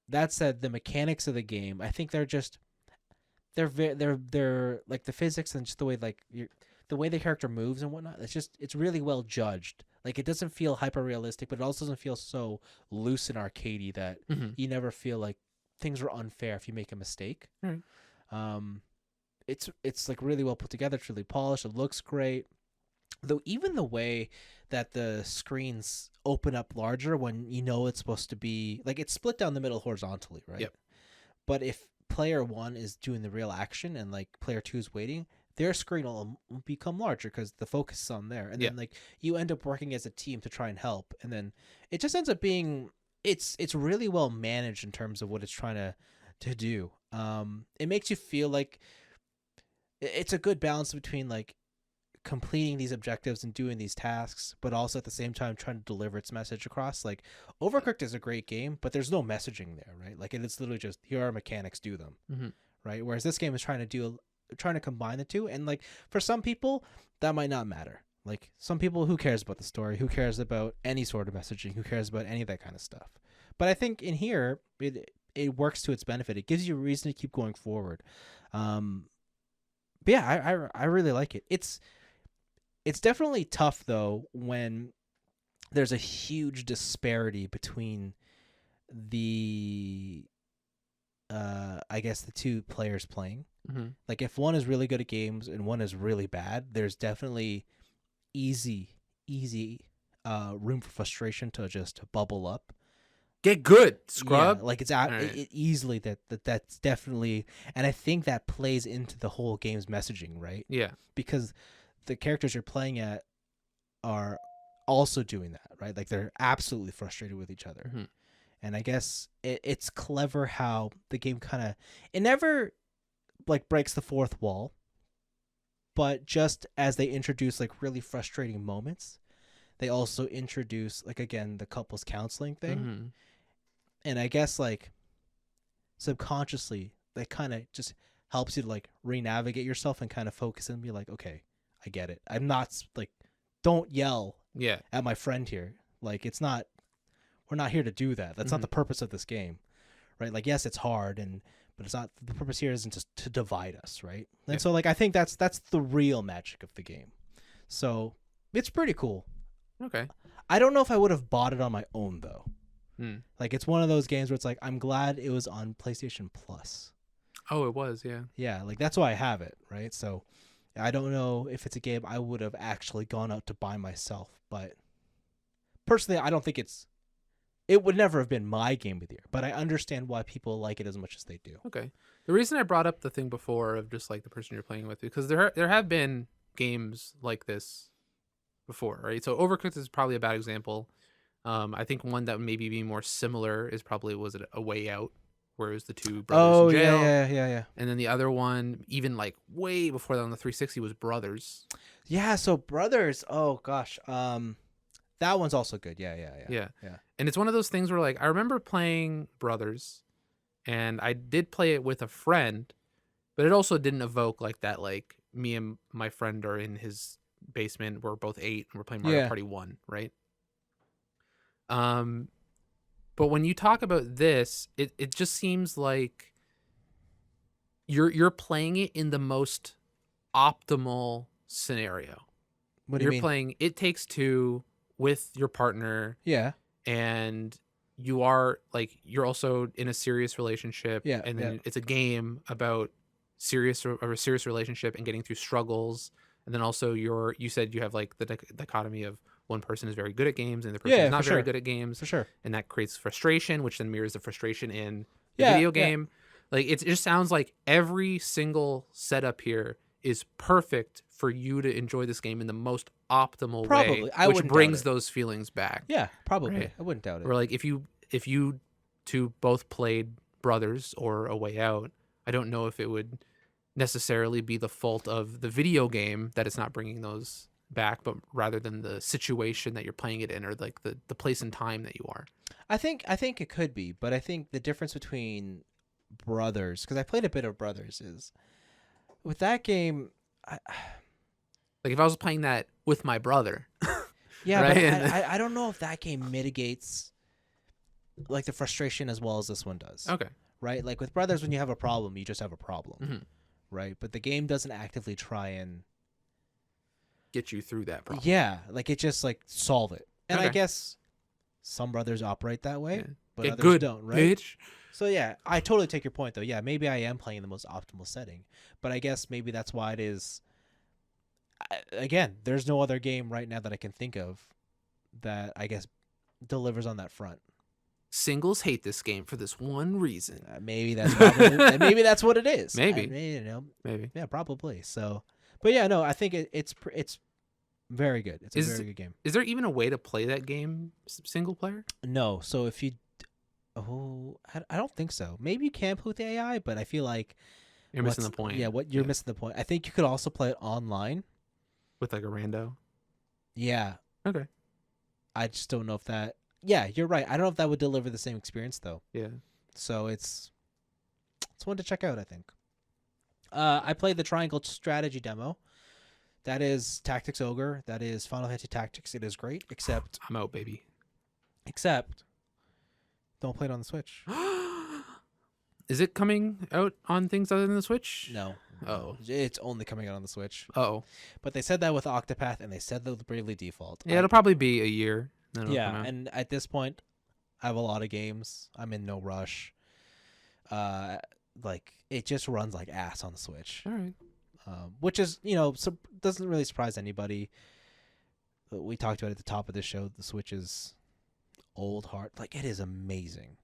That said, the mechanics of the game, I think they're like the physics and just the way the way the character moves and whatnot. It's really well judged. Like, it doesn't feel hyper realistic, but it also doesn't feel so loose and arcadey that you never feel like things are unfair if you make a mistake. It's like really well put together. It's really polished. It looks great. Though even the way that the screens open up larger when it's supposed to be like, it's split down the middle horizontally, right? Yep. But if player 1 is doing the real action and like player 2 is waiting, their screen will become larger because the focus is on there, and then like you end up working as a team to try and help, and then it just ends up being it's really well managed in terms of what it's trying to do. It makes you feel like it's a good balance between like completing these objectives and doing these tasks, but also at the same time trying to deliver its message across. Like, Overcooked is a great game, but there's no messaging there, right? Like, it's literally just, here are mechanics, do them, right? Whereas this game is trying to combine the two, and like for some people that might not matter. Like, some people, who cares about the story? Who cares about any sort of messaging? Who cares about any of that kind of stuff? But I think in here it works to its benefit. It gives you a reason to keep going forward. But yeah, I really like it. It's definitely tough though when there's a huge disparity between the I guess the two players playing. Mm-hmm. Like if one is really good at games and one is really bad, there's definitely easy room for frustration to just bubble up. Get good, scrub. Yeah, like it's out Right. it easily that's definitely, and I think that plays into the whole game's messaging, right? Yeah. Because the characters you're playing at are also doing that, right? Like they're absolutely frustrated with each other. Mm-hmm. And I guess it's clever how the game kind of, it never like breaks the fourth wall, but just as they introduce like really frustrating moments, they also introduce like again the couples counseling thing. Mm-hmm. And I guess like subconsciously that kind of just helps you to like re-navigate yourself and kind of focus and be like, okay, I get it. I'm not like, don't yell Yeah. at my friend here. Like it's not, we're not here to do that. That's not the purpose of this game, right? Like yes, it's hard, but it's not, the purpose here isn't just to divide us, right? And so like I think that's the real magic of the game. So it's pretty cool. Okay. I don't know if I would have bought it on my own though. Mm. Like it's one of those games where it's like I'm glad it was on PlayStation Plus. Oh, it was, yeah. Yeah, like that's why I have it, right? So I don't know if it's a game I would have actually gone out to buy myself, but personally I don't think it would never have been my game of the year, but I understand why people like it as much as they do. Okay. The reason I brought up the thing before of just like the person you're playing with, because there have been games like this before, right? So Overcooked is probably a bad example. I think one that maybe be more similar is probably, was it A Way Out, where it was the two brothers in jail. Yeah. And then the other one, even like way before that on the 360, was Brothers. Yeah, so Brothers, oh gosh. That one's also good. Yeah. Yeah. And it's one of those things where like I remember playing Brothers, and I did play it with a friend, but it also didn't evoke like that, like me and my friend are in his basement, we're both 8 and we're playing Mario Party 1, right? But when you talk about this, it just seems like you're playing it in the most optimal scenario. What do you mean? You're playing It Takes Two with your partner. Yeah. And you're also in a serious relationship. Yeah. And then it's a game about a serious relationship and getting through struggles. And then also you said you have like the dichotomy of one person is very good at games and the person is not very good at games. For sure. And that creates frustration, which then mirrors the frustration in the video game. Like it just sounds like every single setup here is perfect for you to enjoy this game in the most optimal way, which brings those feelings back. Yeah, probably. Right? I wouldn't doubt it. Or like if you two both played Brothers or A Way Out, I don't know if it would necessarily be the fault of the video game that it's not bringing those back, but rather than the situation that you're playing it in, or like the place and time that you are. I think it could be, but I think the difference between Brothers, because I played a bit of Brothers, is with that game, like if I was playing that with my brother. Yeah, right? But I don't know if that game mitigates like the frustration as well as this one does. Okay. Right? Like with Brothers, when you have a problem, you just have a problem. Mm-hmm. Right? But the game doesn't actively try and get you through that problem. Yeah, like it just like solve it. And Okay. I guess some brothers operate that way, Yeah. but Get others good, don't, right? bitch. So yeah, I totally take your point though. Yeah, maybe I am playing the most optimal setting, but I guess maybe that's why it is. Again, there's no other game right now that I can think of that I guess delivers on that front. Singles hate this game for this one reason. Maybe that's probably, maybe that's what it is. Maybe. Maybe. Yeah, probably. So, but yeah, no, I think it's very good. It's a very good game. Is there even a way to play that game single player? No. So if you, I don't think so. Maybe you can play with the AI, but I feel like You're missing the point. Yeah, you're missing the point. I think you could also play it online with like a rando. Yeah. Okay. I just don't know if that. Yeah, you're right. I don't know if that would deliver the same experience though. Yeah. So it's one to check out, I think. I played the Triangle Strategy demo. That is Tactics Ogre. That is Final Fantasy Tactics. It is great, except I'm out, baby. Except don't play it on the Switch. Is it coming out on things other than the Switch? No. Oh. It's only coming out on the Switch. Oh. But they said that with Octopath, and they said that with Bravely Default. Yeah, it'll probably be a year. Yeah, and at this point, I have a lot of games. I'm in no rush. Uh, like it just runs like ass on the Switch, All right. which is doesn't really surprise anybody. We talked about it at the top of this show. The Switch is old hard. Like it is amazing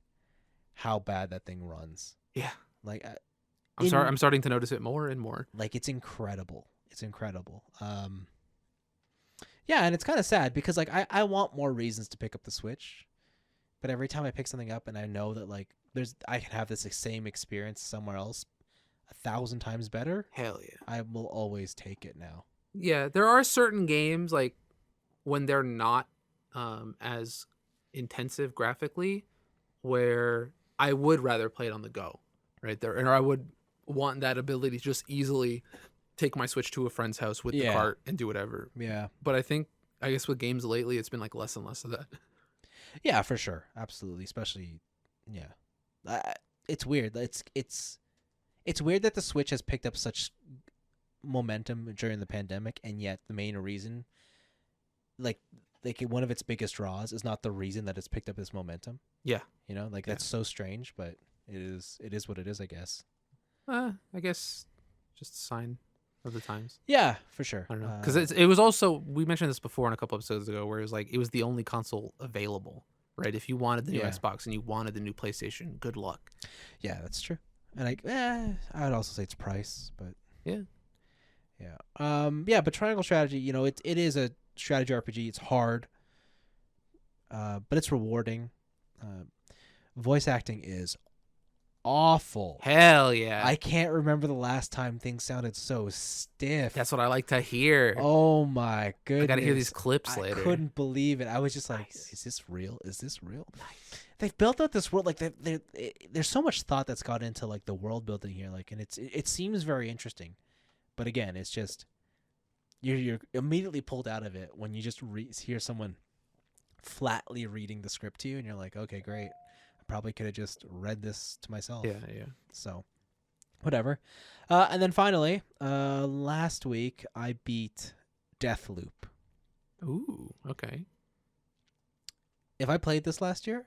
how bad that thing runs. Yeah. Like I'm starting to notice it more and more. Like it's incredible. It's incredible. Yeah, and it's kind of sad because like I want more reasons to pick up the Switch, but every time I pick something up and I know that like I can have this same experience somewhere else 1,000 times better. Hell yeah. I will always take it now. Yeah, there are certain games like when they're not as intensive graphically where I would rather play it on the go, right there, and I would want that ability to just easily take my Switch to a friend's house with the cart and do whatever. Yeah. But I guess with games lately, it's been like less and less of that. Yeah, for sure. Absolutely. Especially, yeah. It's weird. It's weird that the Switch has picked up such momentum during the pandemic, and yet the main reason, like one of its biggest draws, is not the reason that it's picked up this momentum. Yeah. That's so strange, but it is what it is, I guess. I guess just a sign of the times. Yeah, for sure. I don't know, because it was also, we mentioned this before in a couple episodes ago, where it was like it was the only console available, right? If you wanted the new Xbox and you wanted the new PlayStation, good luck. Yeah, that's true. And I would also say it's price, but yeah. But Triangle Strategy, it is a strategy RPG. It's hard, but it's rewarding. Voice acting is awful. Hell yeah. I can't remember the last time things sounded so stiff. That's what I like to hear. Oh my goodness. I gotta hear these clips later. I couldn't believe it. I was just like, is this real? Is this real? Nice. They've built out this world. Like there's so much thought that's got into like the world building here. Like, and it seems very interesting, but again, it's just you're immediately pulled out of it when you just hear someone flatly reading the script to you, and you're like, okay, great. I probably could have just read this to myself. Yeah. So, whatever. And then finally, last week I beat Deathloop. Ooh, okay. If I played this last year,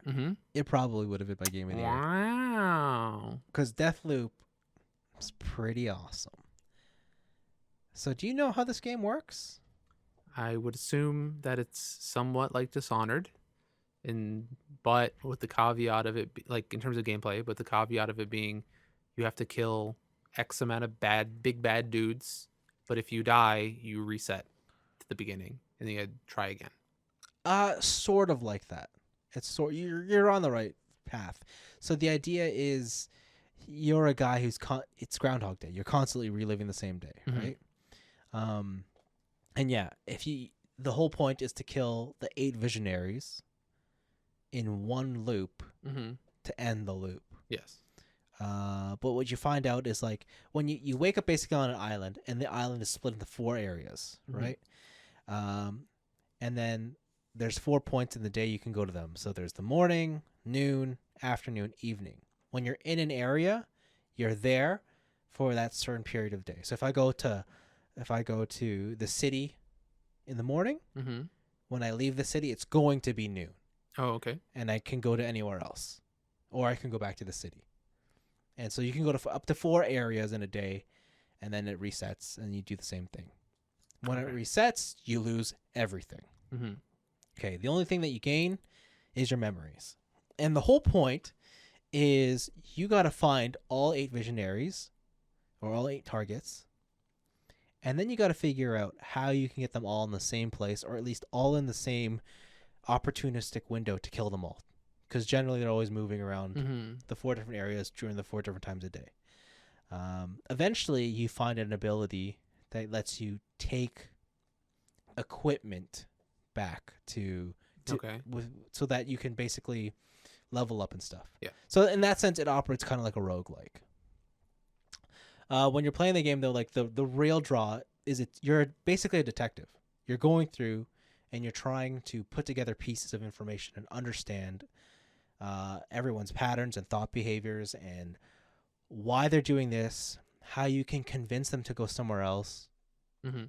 it probably would have been my game of the year. Wow. Because Deathloop is pretty awesome. So do you know how this game works? I would assume that it's somewhat like Dishonored, but with the caveat of it, like in terms of gameplay, but the caveat of it being you have to kill X amount of big bad dudes, but if you die, you reset to the beginning and then you try again. Sort of like that. It's you're on the right path. So the idea is you're a guy who's it's Groundhog Day. You're constantly reliving the same day, right? And yeah, the whole point is to kill the 8 visionaries in one loop to end the loop. Yes. But what you find out is like when you wake up basically on an island, and the island is split into 4 areas, right? And then there's 4 points in the day you can go to them. So there's the morning, noon, afternoon, evening. When you're in an area, you're there for that certain period of day. So if I go to the city in the morning, when I leave the city, it's going to be noon. Oh, okay. And I can go to anywhere else, or I can go back to the city. And so you can go to up to 4 areas in a day, and then it resets, and you do the same thing. When it resets, you lose everything. Okay, the only thing that you gain is your memories. And the whole point is you got to find all 8 visionaries, or all 8 targets, and then you got to figure out how you can get them all in the same place, or at least all in the same opportunistic window to kill them all. Because generally they're always moving around the 4 different areas during the 4 different times a day. Eventually, you find an ability that lets you take equipment back so that you can basically level up and stuff. Yeah. So in that sense, it operates kind of like a roguelike. When you're playing the game, though, like the real draw is you're basically a detective. You're going through and you're trying to put together pieces of information and understand everyone's patterns and thought behaviors and why they're doing this, how you can convince them to go somewhere else.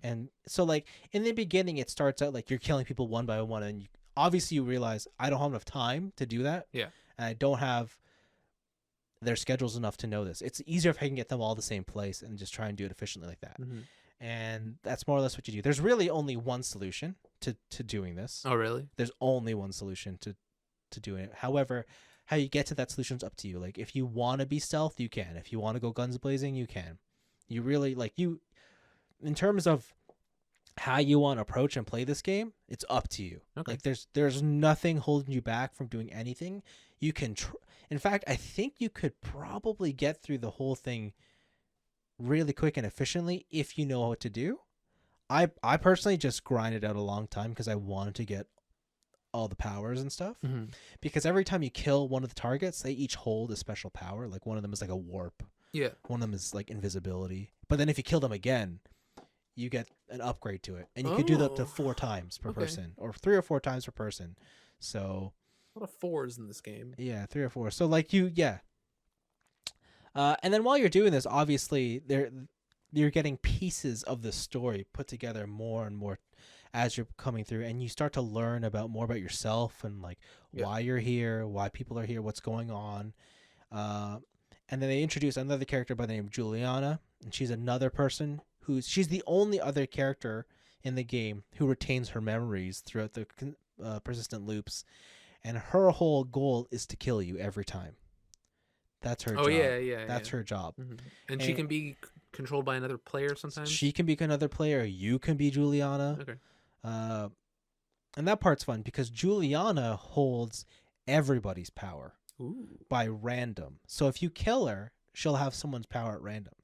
And so, like, in the beginning, it starts out like you're killing people one by one, and obviously you realize I don't have enough time to do that. Yeah. And I don't have their schedule's enough to know this. It's easier if I can get them all the same place and just try and do it efficiently like that. Mm-hmm. And that's more or less what you do. There's really only one solution to doing this. Oh, really? There's only one solution to doing it. However, how you get to that solution is up to you. Like, if you want to be stealth, you can. If you want to go guns blazing, you can. You really, like, in terms of how you want to approach and play this game, it's up to you. Okay. Like, there's nothing holding you back from doing anything. You can in fact, I think you could probably get through the whole thing really quick and efficiently if you know what to do. I personally just grinded out a long time because I wanted to get all the powers and stuff. Mm-hmm. Because every time you kill one of the targets, they each hold a special power. Like, one of them is like a warp. Yeah. One of them is like invisibility. But then if you kill them again, you get an upgrade to it. And you could do that up to 4 times per person, or 3 or 4 times per person. So a lot of 4s in this game. yeah, 3 or 4. So like and then while you're doing this, obviously you're getting pieces of the story put together more and more as you're coming through, and you start to learn more about yourself and like why you're here, why people are here, what's going on. And then they introduce another character by the name of Juliana, and she's another person she's the only other character in the game who retains her memories throughout the persistent loops, and her whole goal is to kill you every time. That's her job. Yeah. That's her job. Mm-hmm. And she can be controlled by another player sometimes? She can be another player. You can be Juliana. Okay. And that part's fun because Juliana holds everybody's power. Ooh. By random. So if you kill her, she'll have someone's power at random.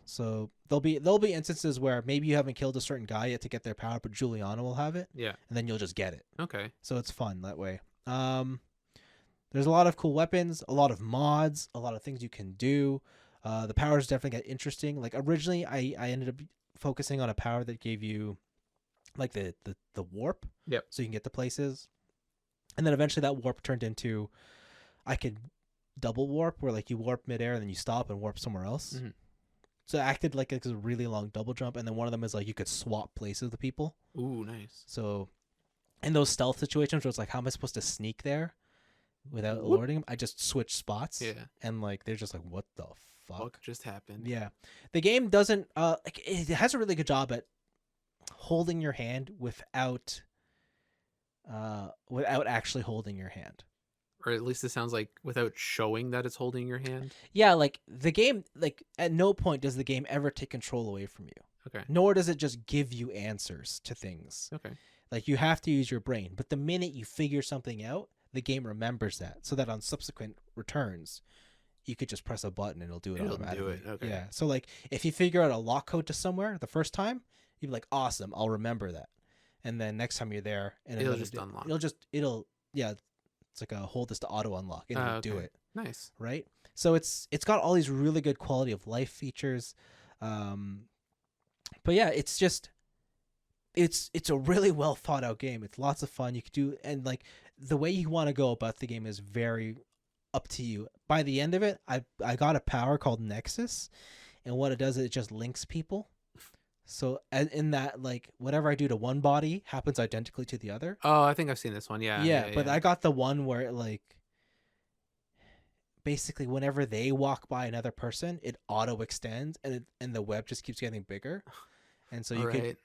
So there'll be instances where maybe you haven't killed a certain guy yet to get their power, but Juliana will have it. Yeah. And then you'll just get it. Okay. So it's fun that way. There's a lot of cool weapons, a lot of mods, a lot of things you can do. The powers definitely get interesting. Like, originally I ended up focusing on a power that gave you like the warp. Yep. So you can get to places. And then eventually that warp turned into I could double warp, where like you warp midair and then you stop and warp somewhere else. Mm-hmm. So it acted like a really long double jump, and then one of them is like you could swap places with people. Ooh, nice. So in those stealth situations where it's like, how am I supposed to sneak there without alerting them? I just switch spots. Yeah. And like they're just like, what the fuck? What just happened? Yeah. The game doesn't like, it has a really good job at holding your hand without actually holding your hand. Or at least it sounds like without showing that it's holding your hand. Yeah, like the game, like at no point does the game ever take control away from you. Okay. Nor does it just give you answers to things. Okay. Like, you have to use your brain. But the minute you figure something out, the game remembers that, so that on subsequent returns, you could just press a button and it'll do it automatically. Do it. Okay. Yeah. So like, if you figure out a lock code to somewhere the first time, you'd be like, awesome, I'll remember that. And then next time you're there, and it'll just unlock. It's like a hold this to auto unlock, and it'll do it. Nice. Right? So it's got all these really good quality of life features. But yeah, it's just it's a really well thought out game. It's lots of fun. You could do, and like the way you want to go about the game is very up to you. By the end of it, I got a power called Nexus, and what it does is it just links people. So in that, like, whatever I do to one body happens identically to the other. Oh, I think I've seen this one. Yeah. But I got the one where it, like, basically whenever they walk by another person, it auto extends, and the web just keeps getting bigger. And so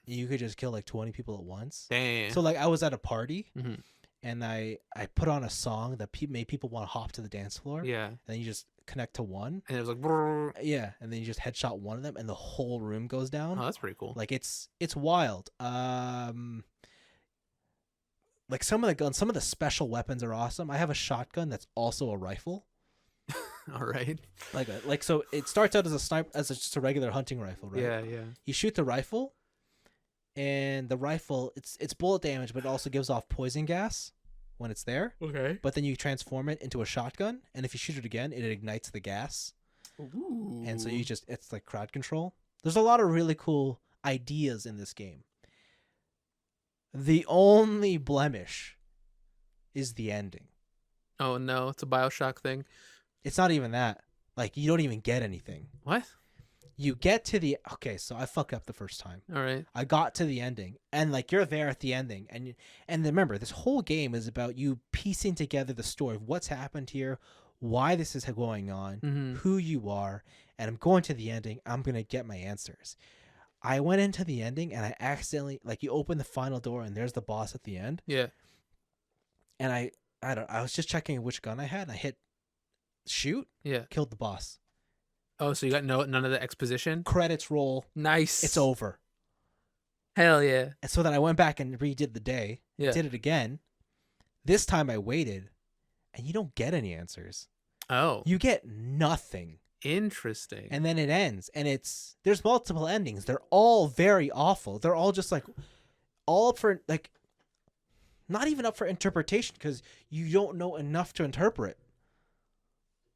you could just kill like 20 people at once. Damn. So like, I was at a party, mm-hmm. and I put on a song that made people want to hop to the dance floor. Yeah. And then you just connect to one, and it was like brrr. Yeah, and then you just headshot one of them and the whole room goes down. Oh, that's pretty cool. Like, it's wild. Like, some of the special weapons are awesome. I have a shotgun that's also a rifle. All right. So it starts out as just a regular hunting rifle, right? Yeah. You shoot the rifle, and the rifle, it's bullet damage, but it also gives off poison gas when it's there. Okay. But then you transform it into a shotgun, and if you shoot it again, it ignites the gas. Ooh. And so it's like crowd control. There's a lot of really cool ideas in this game. The only blemish is the ending. Oh no, it's a BioShock thing. It's not even that. Like, you don't even get anything. What? You get to so I fucked up the first time. All right. I got to the ending, and like, you're there at the ending, and remember, this whole game is about you piecing together the story of what's happened here, why this is going on, Mm-hmm. who you are, and I'm going to the ending. I'm going to get my answers. I went into the ending and I accidentally, like, you open the final door and there's the boss at the end. Yeah. And I was just checking which gun I had and I hit shoot, Yeah. killed the boss. Oh, so you got none of the exposition? Credits roll. Nice. It's over. Hell yeah. And so then I went back and redid the day. Yeah. Did it again. This time I waited and you don't get any answers. Oh. You get nothing. Interesting. And then it ends. And there's multiple endings. They're all very awful. They're all just like all up for like not even up for interpretation because you don't know enough to interpret.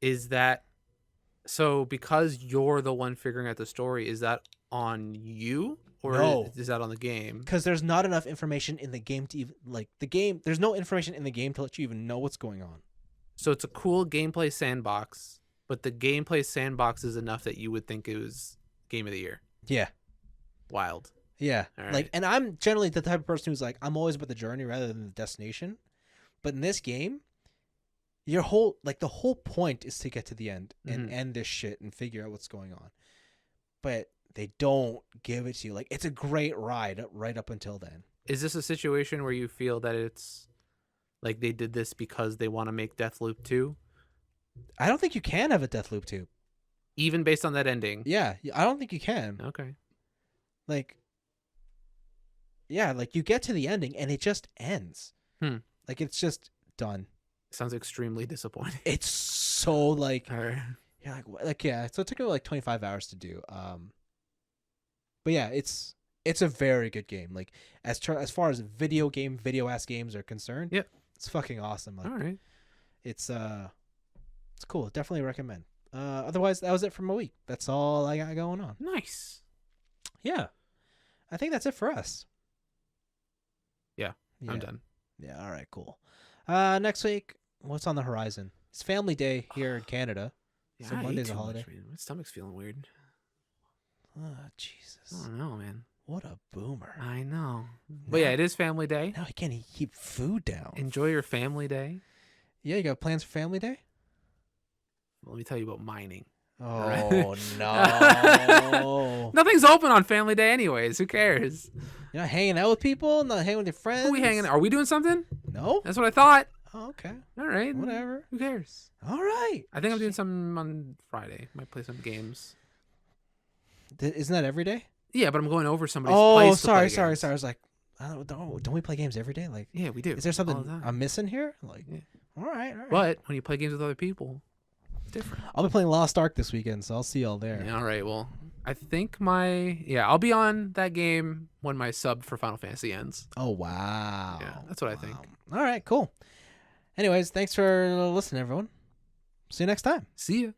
Is that so because you're the one figuring out the story, is that on you? Or No. is that on the game? Because there's not enough information in the game to even there's no information in the game to let you even know what's going on. So it's a cool gameplay sandbox, but the gameplay sandbox is enough that you would think it was game of the year. Yeah. Wild. Yeah. All Like, right. and I'm generally the type of person who's like, I'm always about the journey rather than the destination. But in this game, the whole point is to get to the end and end this shit and figure out what's going on. But they don't give it to you. Like, it's a great ride right up until then. Is this a situation where you feel that it's like they did this because they want to make Deathloop 2? I don't think you can have a Deathloop 2. Even based on that ending? Yeah, I don't think you can. Okay. Like, yeah, like you get to the ending and it just ends. Like, it's just done. Sounds extremely disappointing. It's so like, All right. you're like yeah. So it took me like 25 hours to do. But yeah, it's a very good game. Like as far as video ass games are concerned, Yep. it's fucking awesome. Like, All right. it's cool. Definitely recommend. Otherwise, that was it for my week. That's all I got going on. Nice. Yeah, I think that's it for us. Yeah. I'm done. Yeah. All right. Cool. Next week, what's on the horizon? It's Family Day here in Canada. Yeah, So I ate Monday's a too much, holiday. man. My stomach's feeling weird. Oh, I Jesus. don't know, man. What a boomer. I know. But yeah, it is Family Day. Now I can't keep food down. Enjoy your Family Day. Yeah, you got plans for Family Day? Let me tell you about mining. Oh, no. Nothing's open on Family Day anyways. Who cares? You're not hanging out with people? Not hanging with your friends? Who are we hanging? Are we doing something? No? That's what I thought. Oh, okay. All right. Whatever. Who cares? All right. I think I'm doing something on Friday. Might play some games. Isn't that every day? Yeah, but I'm going over somebody's Oh, place. sorry. To play games. I was like, don't we play games every day? Like, Yeah, we do. is there all the something time. I'm missing here? Like, Yeah. all right. But when you play games with other people, it's different. I'll be playing Lost Ark this weekend, so I'll see y'all there. Yeah, all right. Well, I think I'll be on that game when my sub for Final Fantasy ends. Oh, wow. Yeah, that's what I think. All right, cool. Anyways, thanks for listening, everyone. See you next time. See ya.